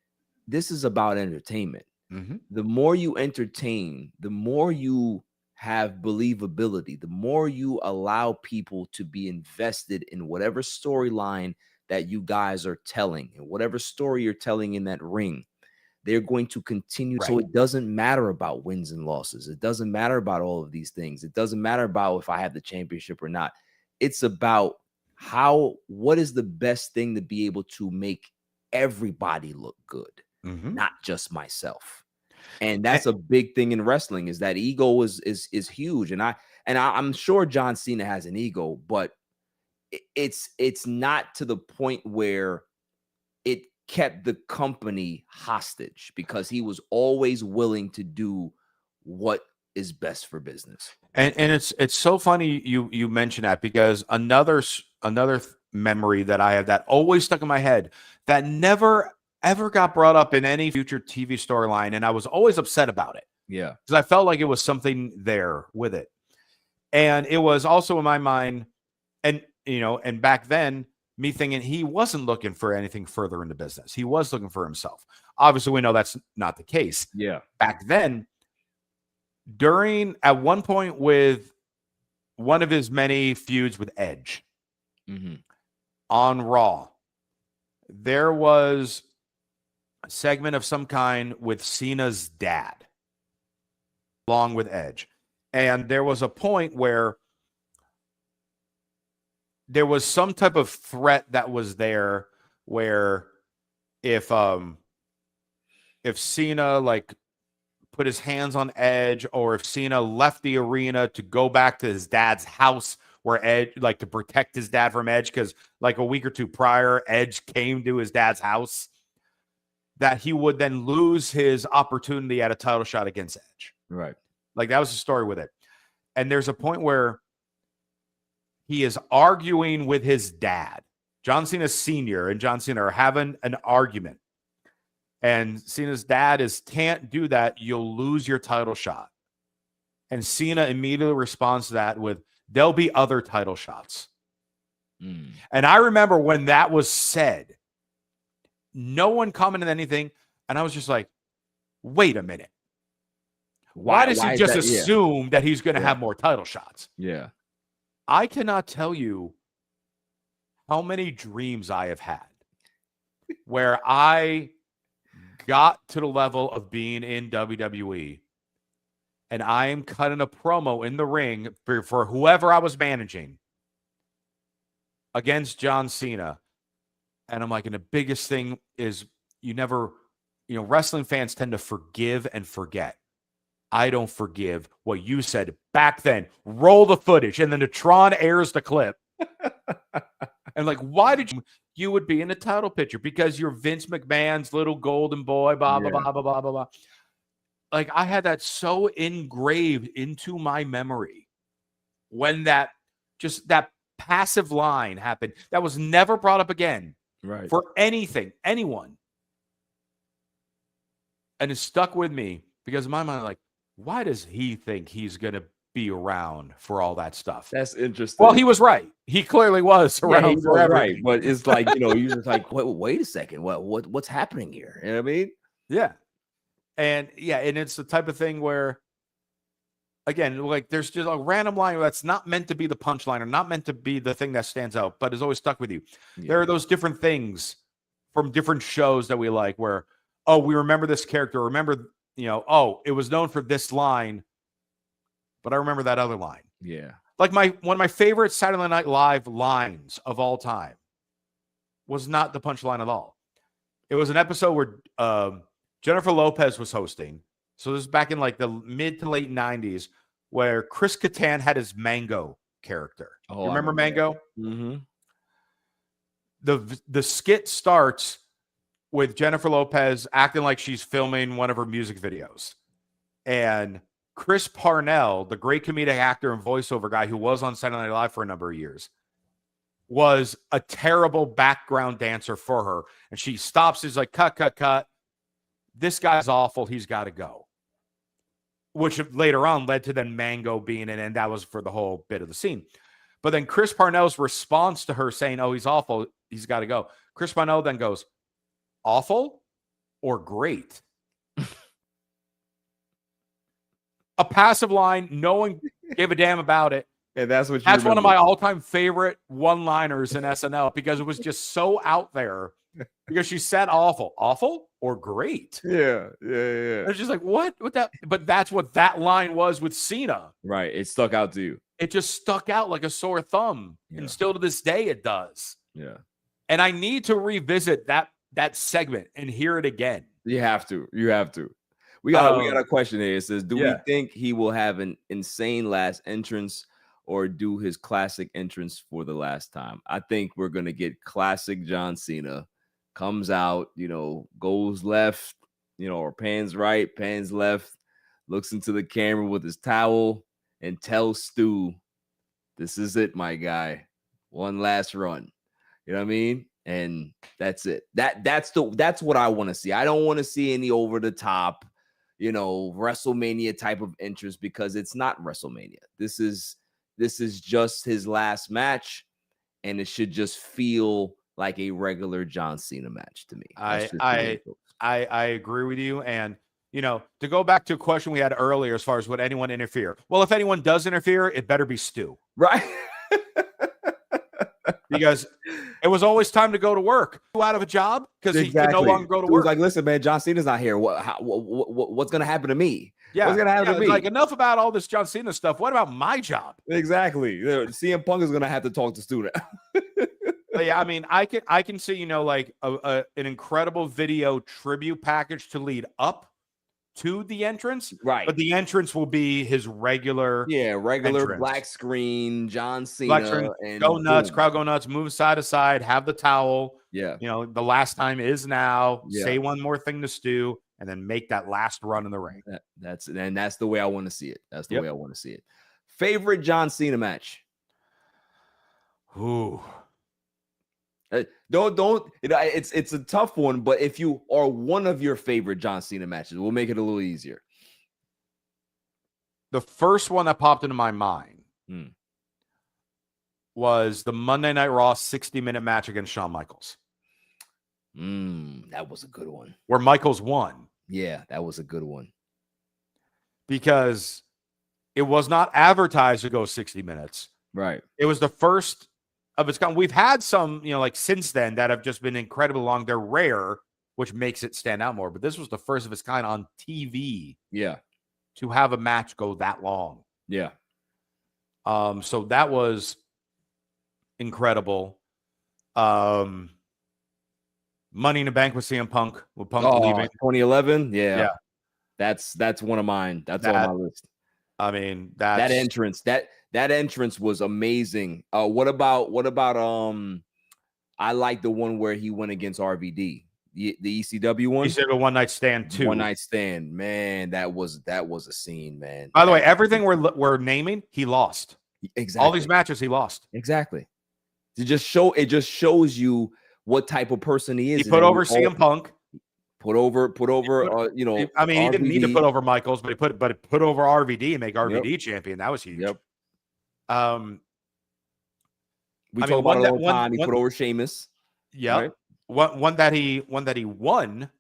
this is about entertainment. Mm-hmm. The more you entertain, the more you have believability, the more you allow people to be invested in whatever storyline that you guys are telling, and whatever story you're telling in that ring, they're going to continue. Right. So it doesn't matter about wins and losses. It doesn't matter about all of these things. It doesn't matter about if I have the championship or not. It's about what is the best thing to be able to make everybody look good, Mm-hmm. not just myself. And that's a big thing in wrestling, is that ego is huge. And I'm sure John Cena has an ego, but it's not to the point where it kept the company hostage, because he was always willing to do what is best for business. And it's so funny you mention that, because another memory that I have that always stuck in my head that never ever got brought up in any future TV storyline, and I was always upset about it Yeah. because I felt like it was something there with it. And it was also in my mind, and and back then, me thinking he wasn't looking for anything further in the business. He was looking for himself. Obviously, we know that's not the case. Yeah. Back then, at one point with one of his many feuds with Edge on Raw, there was a segment of some kind with Cena's dad along with Edge. And there was a point where there was some type of threat that was there, where if Cena like put his hands on Edge, or if Cena left the arena to go back to his dad's house where Edge, like to protect his dad from Edge, because like a week or two prior, Edge came to his dad's house, that he would then lose his opportunity at a title shot against Edge. Right. Like that was the story with it. And there's a point where he is arguing with his dad. John Cena Sr. and John Cena are having an argument. And Cena's dad can't do that. You'll lose your title shot. And Cena immediately responds to that with, there'll be other title shots. And I remember when that was said, no one commented anything. And I was just like, wait a minute. Why does he just assume that he's going to have more title shots? Yeah. I cannot tell you how many dreams I have had where I got to the level of being in WWE and I am cutting a promo in the ring for whoever I was managing against John Cena. And I'm like, and the biggest thing is wrestling fans tend to forgive and forget. I don't forgive what you said back then. Roll the footage. And then the Tron airs the clip. And like, why did you would be in the title picture? Because you're Vince McMahon's little golden boy, blah, blah, blah, blah, blah, blah, blah. Like I had that so engraved into my memory when that passive line happened that was never brought up again for anything, anyone. And it stuck with me because in my mind, like, why does he think he's going to be around for all that stuff? That's interesting. Well, he was right. He clearly was around forever. Right. But it's like, you're just like, wait a second. What's happening here? You know what I mean? Yeah. And it's the type of thing where again, like there's just a random line that's not meant to be the punchline or not meant to be the thing that stands out, but is always stuck with you. Yeah. There are those different things from different shows that we like where, oh, we remember this character, remember, oh, it was known for this line, but I remember that other line. Yeah. Like one of my favorite Saturday Night Live lines of all time was not the punchline at all. It was an episode where Jennifer Lopez was hosting. So this is back in like the mid to late 90s where Chris Kattan had his Mango character. Oh, you remember Mango? Mm-hmm. The skit starts with Jennifer Lopez acting like she's filming one of her music videos. And Chris Parnell, the great comedic actor and voiceover guy who was on Saturday Night Live for a number of years, was a terrible background dancer for her. And she stops, is like, cut. This guy's awful. He's got to go. Which later on led to then Mango being in, and that was for the whole bit of the scene. But then Chris Parnell's response to her saying, oh, he's awful, he's got to go. Chris Parnell then goes, awful or great? A passive line, no one gave a damn about it. And that's what that's one of my all-time favorite one-liners in SNL because it was just so out there. Because she said awful or great. Yeah. It's just like what that, but that's what that line was with Cena. Right. It stuck out to you. It just stuck out like a sore thumb. Yeah. And still to this day it does. Yeah. And I need to revisit that segment and hear it again. You have to. We got a question here. It says, do we think he will have an insane last entrance or do his classic entrance for the last time? I think we're going to get classic John Cena. Comes out, goes left, or pans right, pans left, looks into the camera with his towel and tells Stu, this is it, my guy. One last run. You know what I mean? And that's it. That's what I want to see. I don't want to see any over the top, WrestleMania type of entrance because it's not WrestleMania. This is just his last match, and it should just feel like a regular John Cena match to me. I agree with you. And, to go back to a question we had earlier, as far as would anyone interfere? Well, if anyone does interfere, it better be Stu. Right. Because it was always time to go to work. Out of a job because he could no longer go to work. Like, listen, man, John Cena's not here. What's going to happen to me? Yeah. What's going to happen to me? Like, enough about all this John Cena stuff. What about my job? Exactly. CM Punk is going to have to talk to Stu now. Yeah, I mean, I can see, like an incredible video tribute package to lead up to the entrance. Right. But the entrance will be his regular entrance. Black screen, John Cena. Black screen, and go nuts, crowd go nuts, move side to side, have the towel. Yeah. The last time is now. Yeah. Say one more thing to Stu and then make that last run in the ring. That's the way I want to see it. That's the way I want to see it. Favorite John Cena match? Ooh. Don't it's a tough one, but if you are one of your favorite John Cena matches, we'll make it a little easier. The first one that popped into my mind was the Monday Night Raw 60-minute match against Shawn Michaels. That was a good one. Where Michaels won. Yeah, that was a good one. Because it was not advertised to go 60 minutes. Right. It was the first of its kind. We've had some, like since then that have just been incredibly long. They're rare, which makes it stand out more. But this was the first of its kind on TV. Yeah. To have a match go that long. Yeah. So that was incredible. Money in the Bank with CM Punk. With Punk leaving. 2011. Yeah. That's one of mine. That's on my list. I mean, that entrance. That entrance was amazing. What about I like the one where he went against RVD, the ECW one. He said a one night stand too. One night stand, man. That was a scene, man. By the way, everything we're naming, he lost. Exactly. All these matches, he lost. Exactly. It just shows you what type of person he is. He put over CM Punk. Put over. I mean, he didn't need to put over Michaels, but he put over RVD and make RVD champion. That was huge. Yep. We talk about it all the time. He put over Sheamus. Yeah. Right? One that he won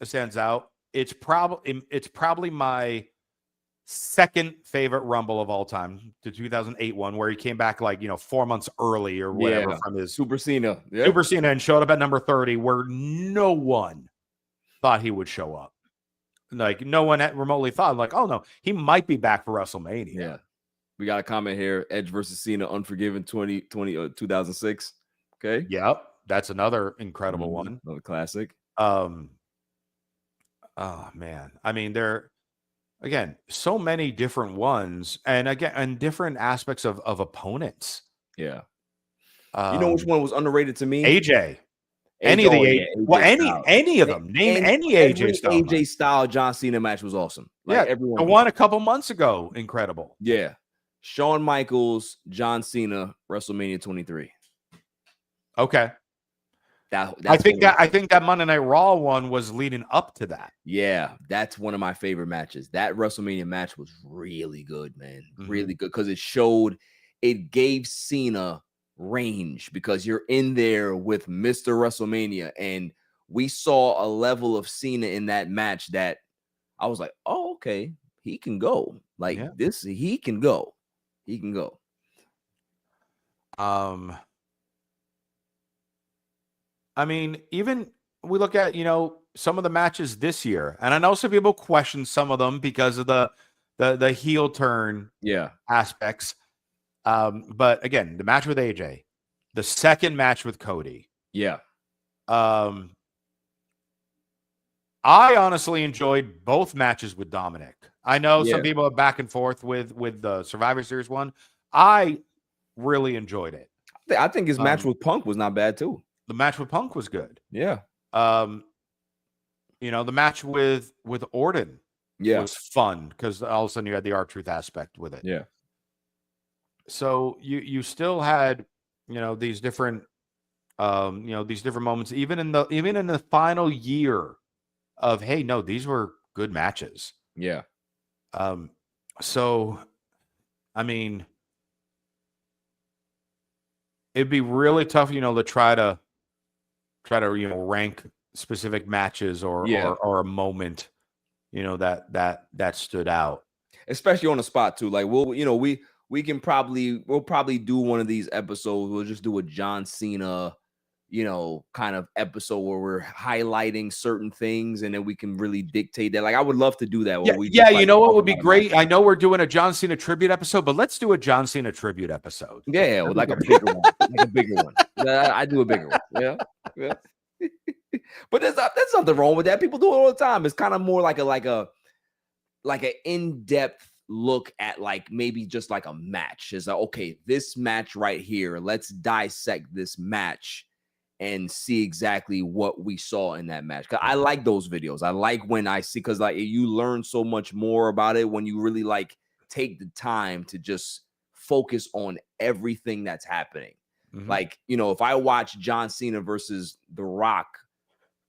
stands out. It's probably my second favorite Rumble of all time, the 2008 one, where he came back like, 4 months early or whatever Yeah. from his Super Cena. Yep. Super Cena, and showed up at number 30 where no one thought he would show up. Like, no one remotely thought, like, oh no, he might be back for WrestleMania. Yeah. We got a comment here. Edge versus Cena, Unforgiven 2006. Okay. Yep. That's another incredible one. Another classic. Oh man. I mean, there again, so many different ones, and again, and different aspects of opponents. Yeah. You know which one was underrated to me? AJ. Any of the any of them. Name any AJ style. AJ style John Cena match was awesome. Like everyone. The one a couple months ago, incredible. Yeah. Shawn Michaels, John Cena, WrestleMania 23. Okay. That's I think that Monday Night Raw one was leading up to that. Yeah, that's one of my favorite matches. That WrestleMania match was really good, man. Really good, because it gave Cena range, because you're in there with Mr. WrestleMania, and we saw a level of Cena in that match that I was like, oh, okay, he can go. Like this, he can go. He can go. I mean, even we look at, some of the matches this year, and I know some people question some of them because of the heel turn aspects. But again, the match with AJ, the second match with Cody. Yeah. I honestly enjoyed both matches with Dominic. I know some people are back and forth with the Survivor Series one. I really enjoyed it. I think his match with Punk was not bad too. The match with Punk was good. Yeah. The match with Orton was fun because all of a sudden you had the R-Truth aspect with it. Yeah. So you still had, these different moments, even in the final year of, hey, no, these were good matches. Yeah. So, I mean, it'd be really tough, to try to rank specific matches or a moment, that stood out, especially on the spot too. Like we'll probably do one of these episodes. We'll just do a John Cena, kind of episode where we're highlighting certain things, and then we can really dictate that. Like I would love to do that. What would be great? I know we're doing a John Cena tribute episode, but let's do a John Cena tribute episode. Yeah, like a bigger one, like a bigger one. I do a bigger one. Yeah. But there's nothing wrong with that. People do it all the time. It's kind of more like an in-depth look at like maybe just like a match. It's like, okay, this match right here, let's dissect this match and see exactly what we saw in that match. Cause I like those videos. I like when I see, because like you learn so much more about it when you really like take the time to just focus on everything that's happening. Like, if I watch John Cena versus The Rock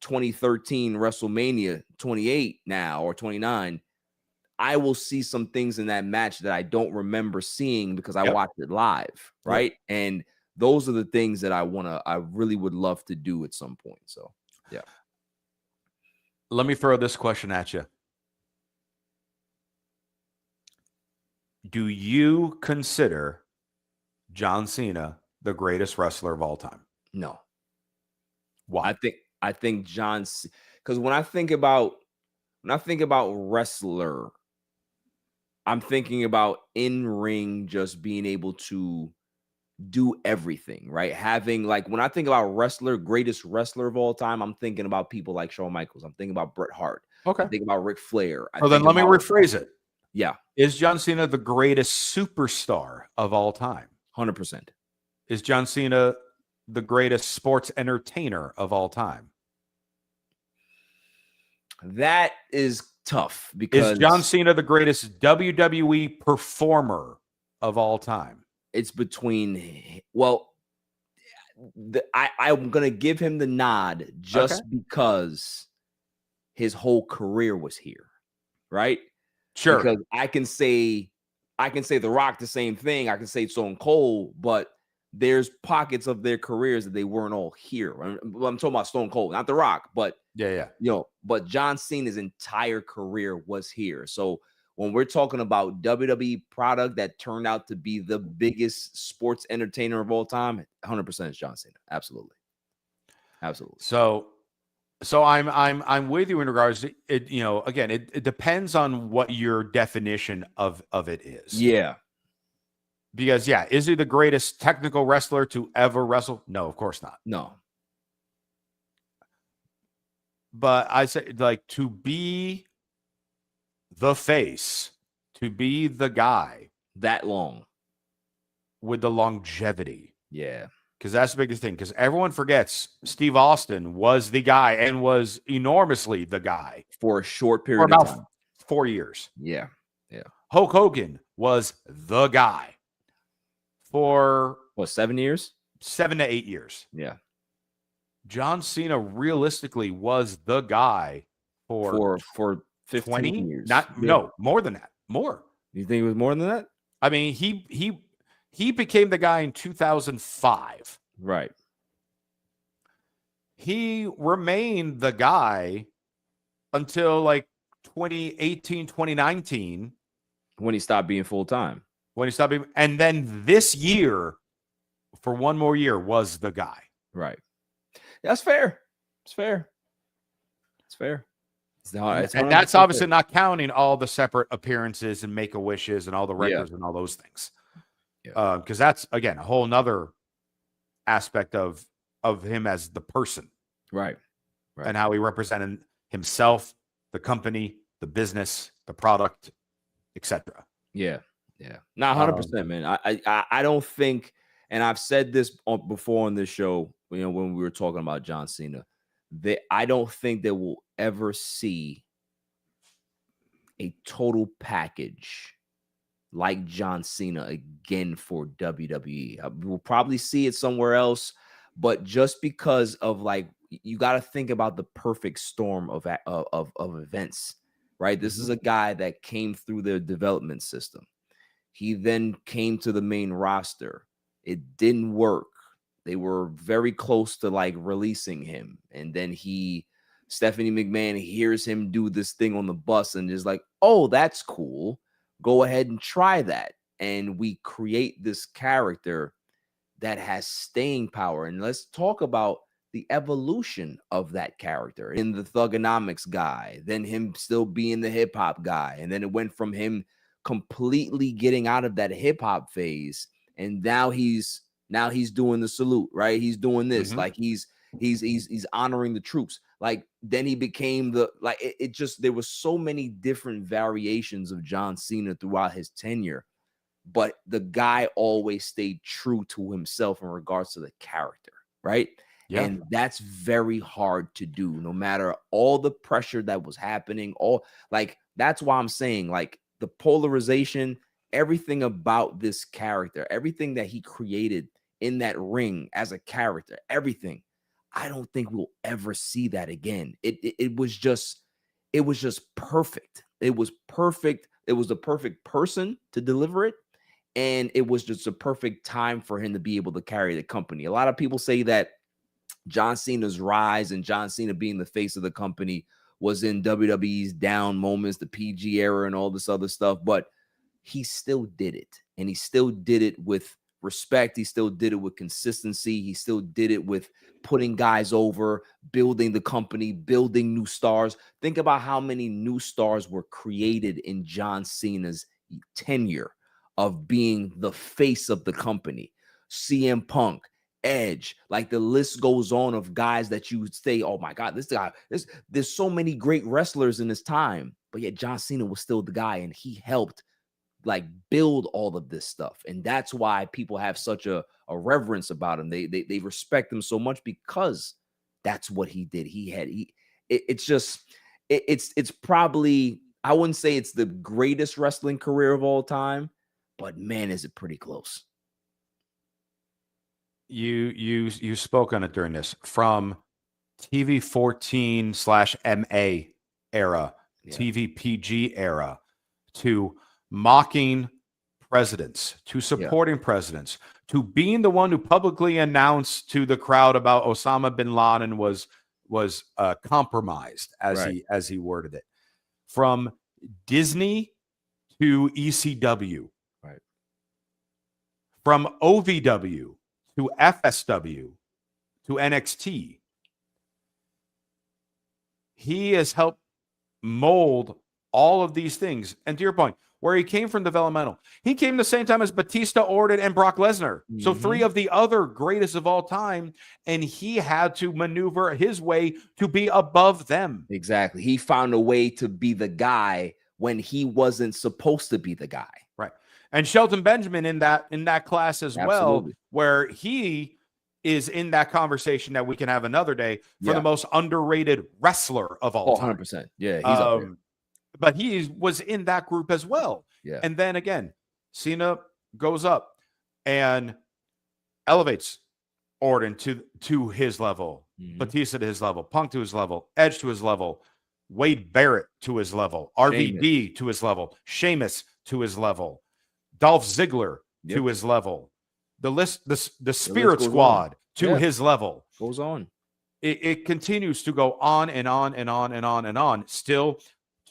2013 WrestleMania 28 now or 29, I will see some things in that match that I don't remember seeing because I watched it live, right? And those are the things that I really would love to do at some point. So, yeah. Let me throw this question at you. Do you consider John Cena the greatest wrestler of all time? No. Why? I think John, because when I think about wrestler, I'm thinking about in ring, just being able to do everything, right? Having like, when I think about greatest wrestler of all time, I'm thinking about people like Shawn Michaels. I'm thinking about Bret Hart. Okay. I'm thinking about Ric Flair. Then let me rephrase it. Yeah. Is John Cena the greatest superstar of all time? 100%. Is John Cena the greatest sports entertainer of all time? That is tough, because is John Cena the greatest WWE performer of all time? It's between, well, I'm going to give him the nod just because his whole career was here, right? Sure. Because I can say The Rock the same thing. I can say Stone Cold, but there's pockets of their careers that they weren't all here. I'm talking about Stone Cold, not The Rock, but yeah. But John Cena's entire career was here. So when we're talking about WWE product that turned out to be the biggest sports entertainer of all time, 100% is John Cena. Absolutely. Absolutely. So I'm with you in regards to it. You know, again, it depends on what your definition of it is. Yeah. Because is he the greatest technical wrestler to ever wrestle? No, of course not. No. But I say, like, to be the face, to be the guy that long with the longevity. Yeah. Because that's the biggest thing. Because everyone forgets Steve Austin was the guy and was enormously the guy for a short for period about of time. 4 years. Yeah. Yeah. Hulk Hogan was the guy for What, 7 years? 7 to 8 years. Yeah. John Cena realistically was the guy for 15 20 years. No, more than that. More. You think it was more than that? I mean, he became the guy in 2005. Right. He remained the guy until like 2018, 2019. When he stopped being full time. When he stopped being, and then this year, for one more year, was the guy. Right. That's fair. It's fair. It's fair. And that's obviously fair. Not counting all the separate appearances and Make-A-Wishes and all the records and all those things. Yeah. Because that's, again, a whole nother aspect of him as the person. Right. And how he represented himself, the company, the business, the product, etc. Yeah. Yeah. Not 100%, man. I don't think, and I've said this before on this show, you know, when we were talking about John Cena, that I don't think that we'll ever see a total package like John Cena again for WWE. We'll probably see it somewhere else, but just because of, like, you got to think about the perfect storm of events, right? This is a guy that came through the development system. He then came to the main roster. It didn't work. They were very close to, like, releasing him. And then Stephanie McMahon hears him do this thing on the bus and is like, oh, that's cool. Go ahead and try that. And we create this character that has staying power. And let's talk about the evolution of that character in the Thugonomics guy, then him still being the hip hop guy. And then it went from him completely getting out of that hip hop phase. And now he's doing the salute, right? He's doing this, like he's honoring the troops. Like, then he became it just, there was so many different variations of John Cena throughout his tenure, but the guy always stayed true to himself in regards to the character, right? Yeah. And that's very hard to do, no matter all the pressure that was happening. That's why I'm saying, like, the polarization, everything about this character, everything that he created in that ring as a character, everything, I don't think we'll ever see that again. It was just perfect. It was perfect. It was the perfect person to deliver it. And it was just a perfect time for him to be able to carry the company. A lot of people say that John Cena's rise and John Cena being the face of the company was in WWE's down moments, the PG era and all this other stuff, but he still did it. And he still did it with respect. He still did it with consistency. He still did it with putting guys over, building the company, building new stars. Think about how many new stars were created in John Cena's tenure of being the face of the company. CM Punk, Edge, like, the list goes on of guys that you would say, oh my God, this guy, there's so many great wrestlers in this time, but yet John Cena was still the guy, and he helped, like, build all of this stuff. And that's why people have such a reverence about him. They respect him so much, because that's what he did. It's probably, I wouldn't say it's the greatest wrestling career of all time, but man, is it pretty close. You spoke on it during this, from TV 14/MA era, TV PG era, to mocking presidents, to supporting presidents, to being the one who publicly announced to the crowd about Osama bin Laden was compromised, as he worded it. From Disney to ECW, Right. from OVW to FSW to NXT. He has helped mold all of these things. And to your point, where he came from developmental, he came the same time as Batista, Orton, and Brock Lesnar. So three of the other greatest of all time, and he had to maneuver his way to be above them. Exactly. He found a way to be the guy when he wasn't supposed to be the guy. Right. And Shelton Benjamin in that class as Absolutely. well, where he is in that conversation that we can have another day for the most underrated wrestler of all time. 100%. Yeah, he's up there. But he was in that group as well. Yeah. And then again, Cena goes up and elevates Orton to his level, Batista to his level, Punk to his level, Edge to his level, Wade Barrett to his level, RVD to his level, Sheamus to his level, Dolph Ziggler to his level, the Spirit Squad to his level. Goes on. It continues to go on and on and on and on and on, still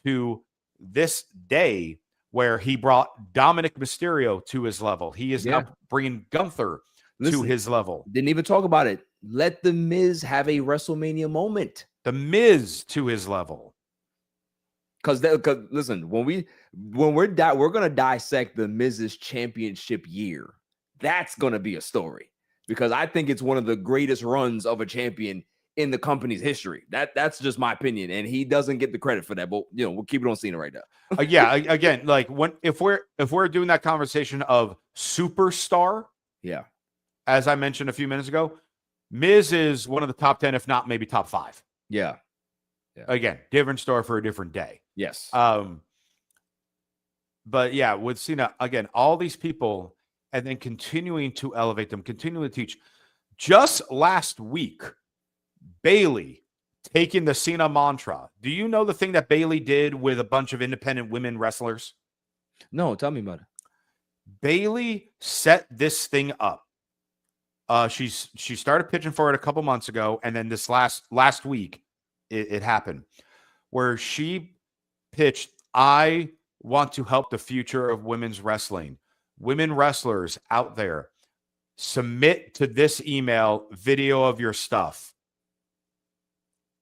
to this day, where he brought Dominic Mysterio to his level. He is now bringing Gunther to his level. Didn't even talk about it. Let The Miz have a WrestleMania moment. The Miz to his level. Because listen, we're gonna dissect the Miz's championship year. That's gonna be a story, because I think it's one of the greatest runs of a champion in the company's history. That's just my opinion, and he doesn't get the credit for that. But we'll keep it on Cena right now. Again, like if we're doing that conversation of superstar, as I mentioned a few minutes ago, Miz is one of the top 10, if not maybe top 5. Yeah. Again, different story for a different day. Yes. But yeah, with Cena, again, all these people, and then continuing to elevate them, continuing to teach. Just last week, Bayley taking the Cena mantra. Do you know the thing that Bayley did with a bunch of independent women wrestlers? No, tell me about it. Bayley set this thing up. She started pitching for it a couple months ago, and then this last week, it happened, where she pitched, I want to help the future of women's wrestling. Women wrestlers out there, submit to this email video of your stuff.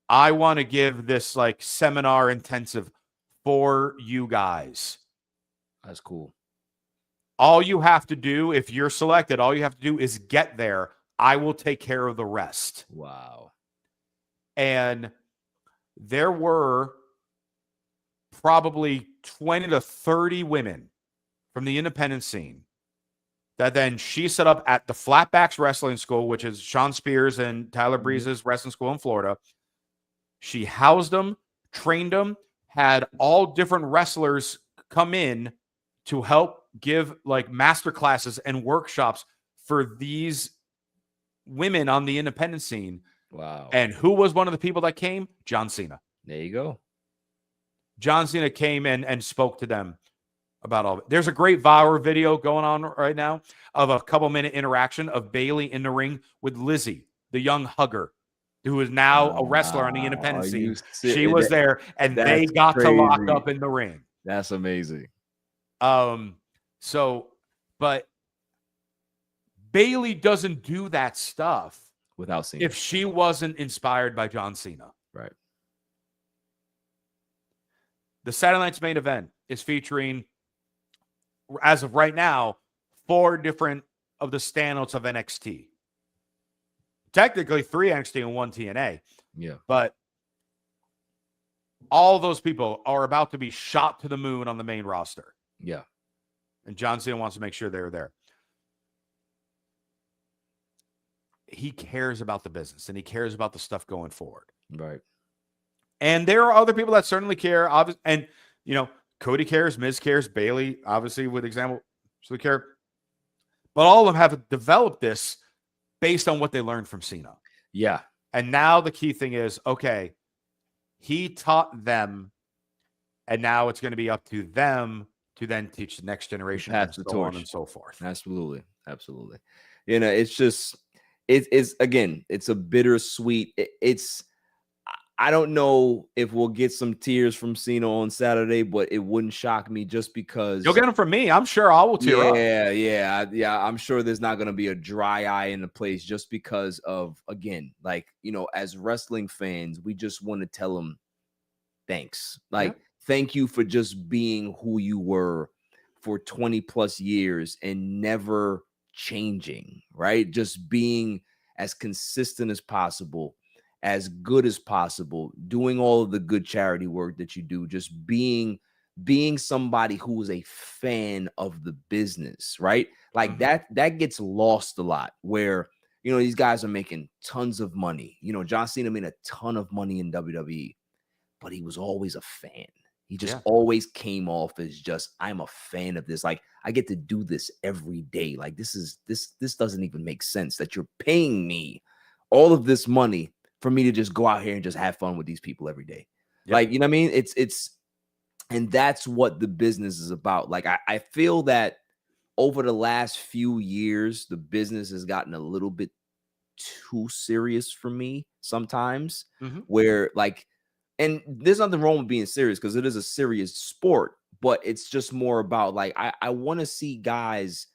I want to give this like seminar intensive for you guys. That's cool. All you have to do, if you're selected, all you have to do is get there. I will take care of the rest. Wow. And there were probably 20 to 30 women from the independent scene that then she set up at the Flatbacks Wrestling School, which is Sean Spears and Tyler Breeze's wrestling school in Florida. She housed them, trained them, had all different wrestlers come in to help give like master classes and workshops for these women on the independent scene. Wow. And who was one of the people that came? John Cena. There you go. John Cena came in and spoke to them about all of it. There's a great viral video going on right now of a couple-minute interaction of Bayley in the ring with Lizzie, the young hugger, who is now a wrestler on the independent scene. She was there, and they got to lock up in the ring. That's amazing. But Bayley doesn't do that stuff without Cena if she wasn't inspired by John Cena. Right. The Saturday Night's main event is featuring, as of right now, 4 different of the standouts of NXT. Technically 3 NXT and 1 TNA. Yeah. But all those people are about to be shot to the moon on the main roster. Yeah. And John Cena wants to make sure they're there. He cares about the business, and he cares about the stuff going forward. Right. And there are other people that certainly care. And, Cody cares, Miz cares, Bayley, obviously, with example, so they care. But all of them have developed this based on what they learned from Cena. Yeah. And now the key thing is, okay, he taught them, and now it's going to be up to them to then teach the next generation, pass the so torch, on and so forth. Absolutely. Absolutely. It's just, it's again, it's a bittersweet. I don't know if we'll get some tears from Cena on Saturday, but it wouldn't shock me just because. You'll get them from me. I'm sure I will tear up. Yeah. I'm sure there's not going to be a dry eye in the place just because of, again, like, as wrestling fans, we just want to tell them thanks. Like, thank you for just being who you were for 20 plus years and never changing, right? Just being as consistent as possible, as good as possible, doing all of the good charity work that you do, just being somebody who is a fan of the business, right? Like that gets lost a lot where, these guys are making tons of money. John Cena made a ton of money in WWE, but he was always a fan. He just always came off as just, I'm a fan of this. Like, I get to do this every day. Like, this doesn't even make sense that you're paying me all of this money for me to just go out here and just have fun with these people every day. Like, you know what I mean? And that's what the business is about. Like, I feel that over the last few years, the business has gotten a little bit too serious for me sometimes, where like, and there's nothing wrong with being serious because it is a serious sport, but it's just more about like, I want to see guys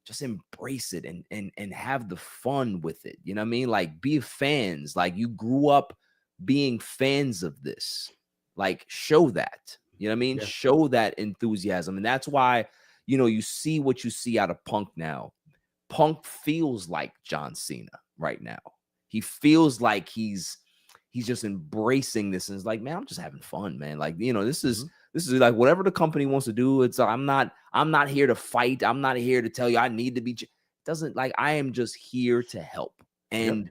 just embrace it and have the fun with it. You know what I mean? Like, be fans. Like, you grew up being fans of this. Like, show that. You know what I mean? Show that enthusiasm. And that's why, you see what you see out of Punk now. Punk feels like John Cena right now. He feels like he's just embracing this and it's like, man, I'm just having fun, man. Like, this is like whatever the company wants to do. It's I'm not here to fight. I'm not here to tell you I need to be. Doesn't, like, I am just here to help. And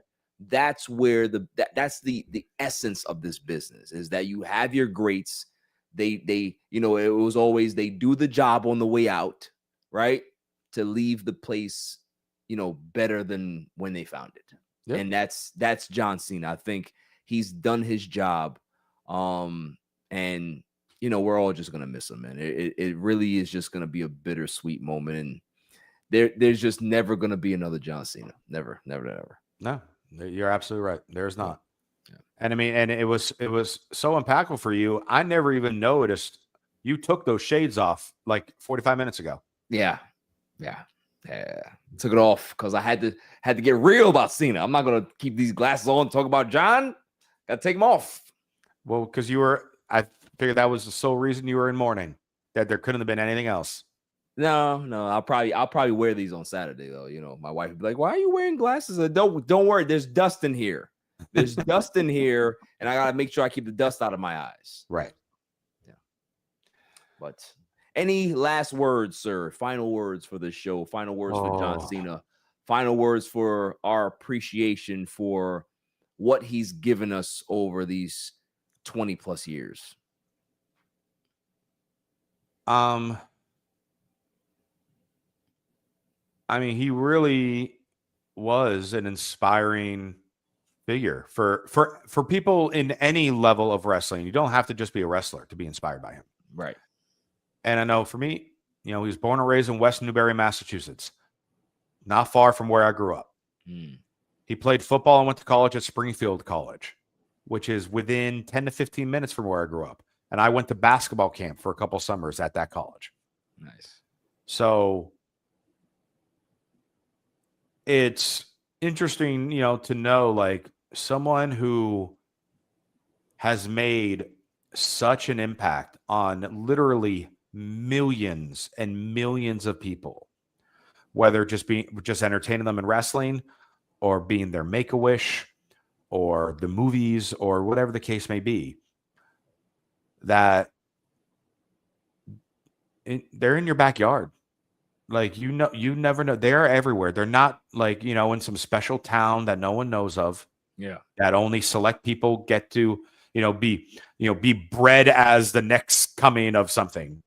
that's where that's the essence of this business, is that you have your greats. They it was always, they do the job on the way out, right? To leave the place, better than when they found it. And that's John Cena. I think he's done his job. And we're all just gonna miss him, man. It really is just gonna be a bittersweet moment. And there's just never gonna be another John Cena. Never. No, you're absolutely right. There's not. And I mean, and it was so impactful for you. I never even noticed you took those shades off like 45 minutes ago. Yeah. Took it off because I had to get real about Cena. I'm not gonna keep these glasses on and talk about John. Gotta take them off. Well, because I figured that was the sole reason you were in mourning, that there couldn't have been anything else. No, I'll probably wear these on Saturday though. My wife would be like, "Why are you wearing glasses?" Don't worry, there's dust in here. There's dust in here, and I gotta make sure I keep the dust out of my eyes. Right. Yeah. But any last words, sir? Final words for this show. Final words for John Cena. Final words for our appreciation for what he's given us over these 20 plus years. I mean, he really was an inspiring figure for people in any level of wrestling. You don't have to just be a wrestler to be inspired by him. Right. And I know for me, he was born and raised in West Newbury, Massachusetts, not far from where I grew up. He played football and went to college at Springfield College, which is within 10 to 15 minutes from where I grew up. And I went to basketball camp for a couple summers at that college. Nice. So it's interesting, to know like someone who has made such an impact on literally millions and millions of people, whether just entertaining them in wrestling or being their Make-A-Wish or the movies or whatever the case may be, that they're in your backyard. Like, you never know. They're everywhere. They're not like, in some special town that no one knows of. Yeah. That only select people get to, be bred as the next coming of something.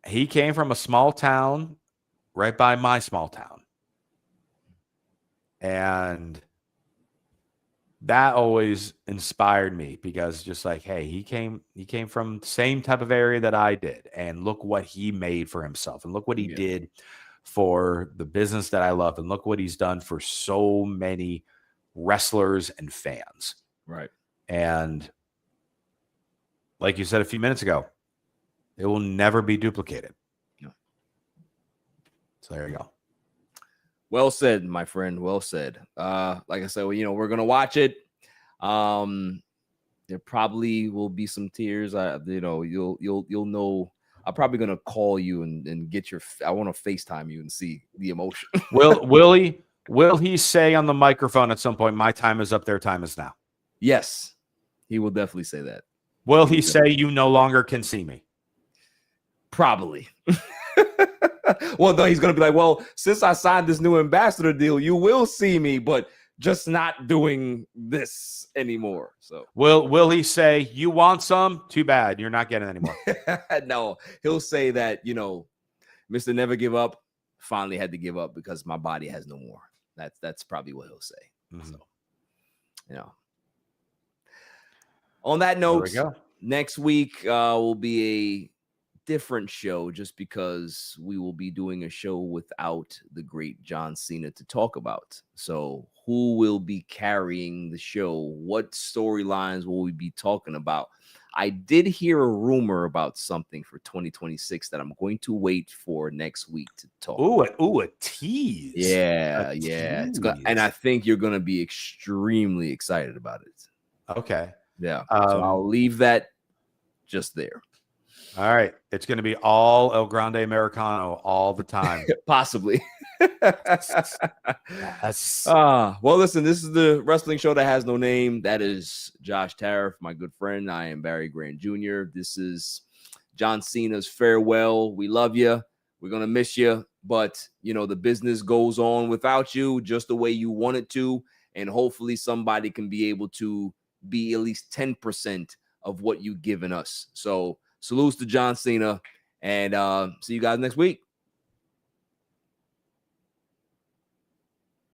He came from a small town right by my small town. And that always inspired me, because just like, hey, he came from the same type of area that I did, and look what he made for himself, and look what he did for the business that I love, and look what he's done for so many wrestlers and fans. Right. And like you said a few minutes ago, it will never be duplicated. No. So there you go. Well said, my friend. Well said. Like I said, well, we're gonna watch it. There probably will be some tears. You'll know. I'm probably gonna call you and get your. I want to FaceTime you and see the emotion. Will he say on the microphone at some point, "My time is up, their time is now"? Yes, he will definitely say that. Will he say, "You no longer can see me"? Probably. Well, no, he's gonna be like, well, since I signed this new ambassador deal, you will see me, but just not doing this anymore. So will he say, "You want some? Too bad, you're not getting anymore"? No, he'll say that, Mr. Never Give Up finally had to give up because my body has no more. That's probably what he'll say. Mm-hmm. So, on that note, next week will be a different show just because we will be doing a show without the great John Cena to talk about. So who will be carrying the show? What storylines will we be talking about? I did hear a rumor about something for 2026 that I'm going to wait for next week to talk. A tease. Yeah. It's and I think you're going to be extremely excited about it. Okay. Yeah. So I'll leave that just there. All right. It's going to be all El Grande Americano all the time. Possibly. Yes. Well, listen, this is the wrestling show that has no name. That is Josh Tariff, my good friend. I am Barry Grant Jr. This is John Cena's farewell. We love you. We're going to miss you. But, the business goes on without you just the way you want it to. And hopefully somebody can be able to be at least 10% of what you've given us. So, salutes to John Cena, and see you guys next week.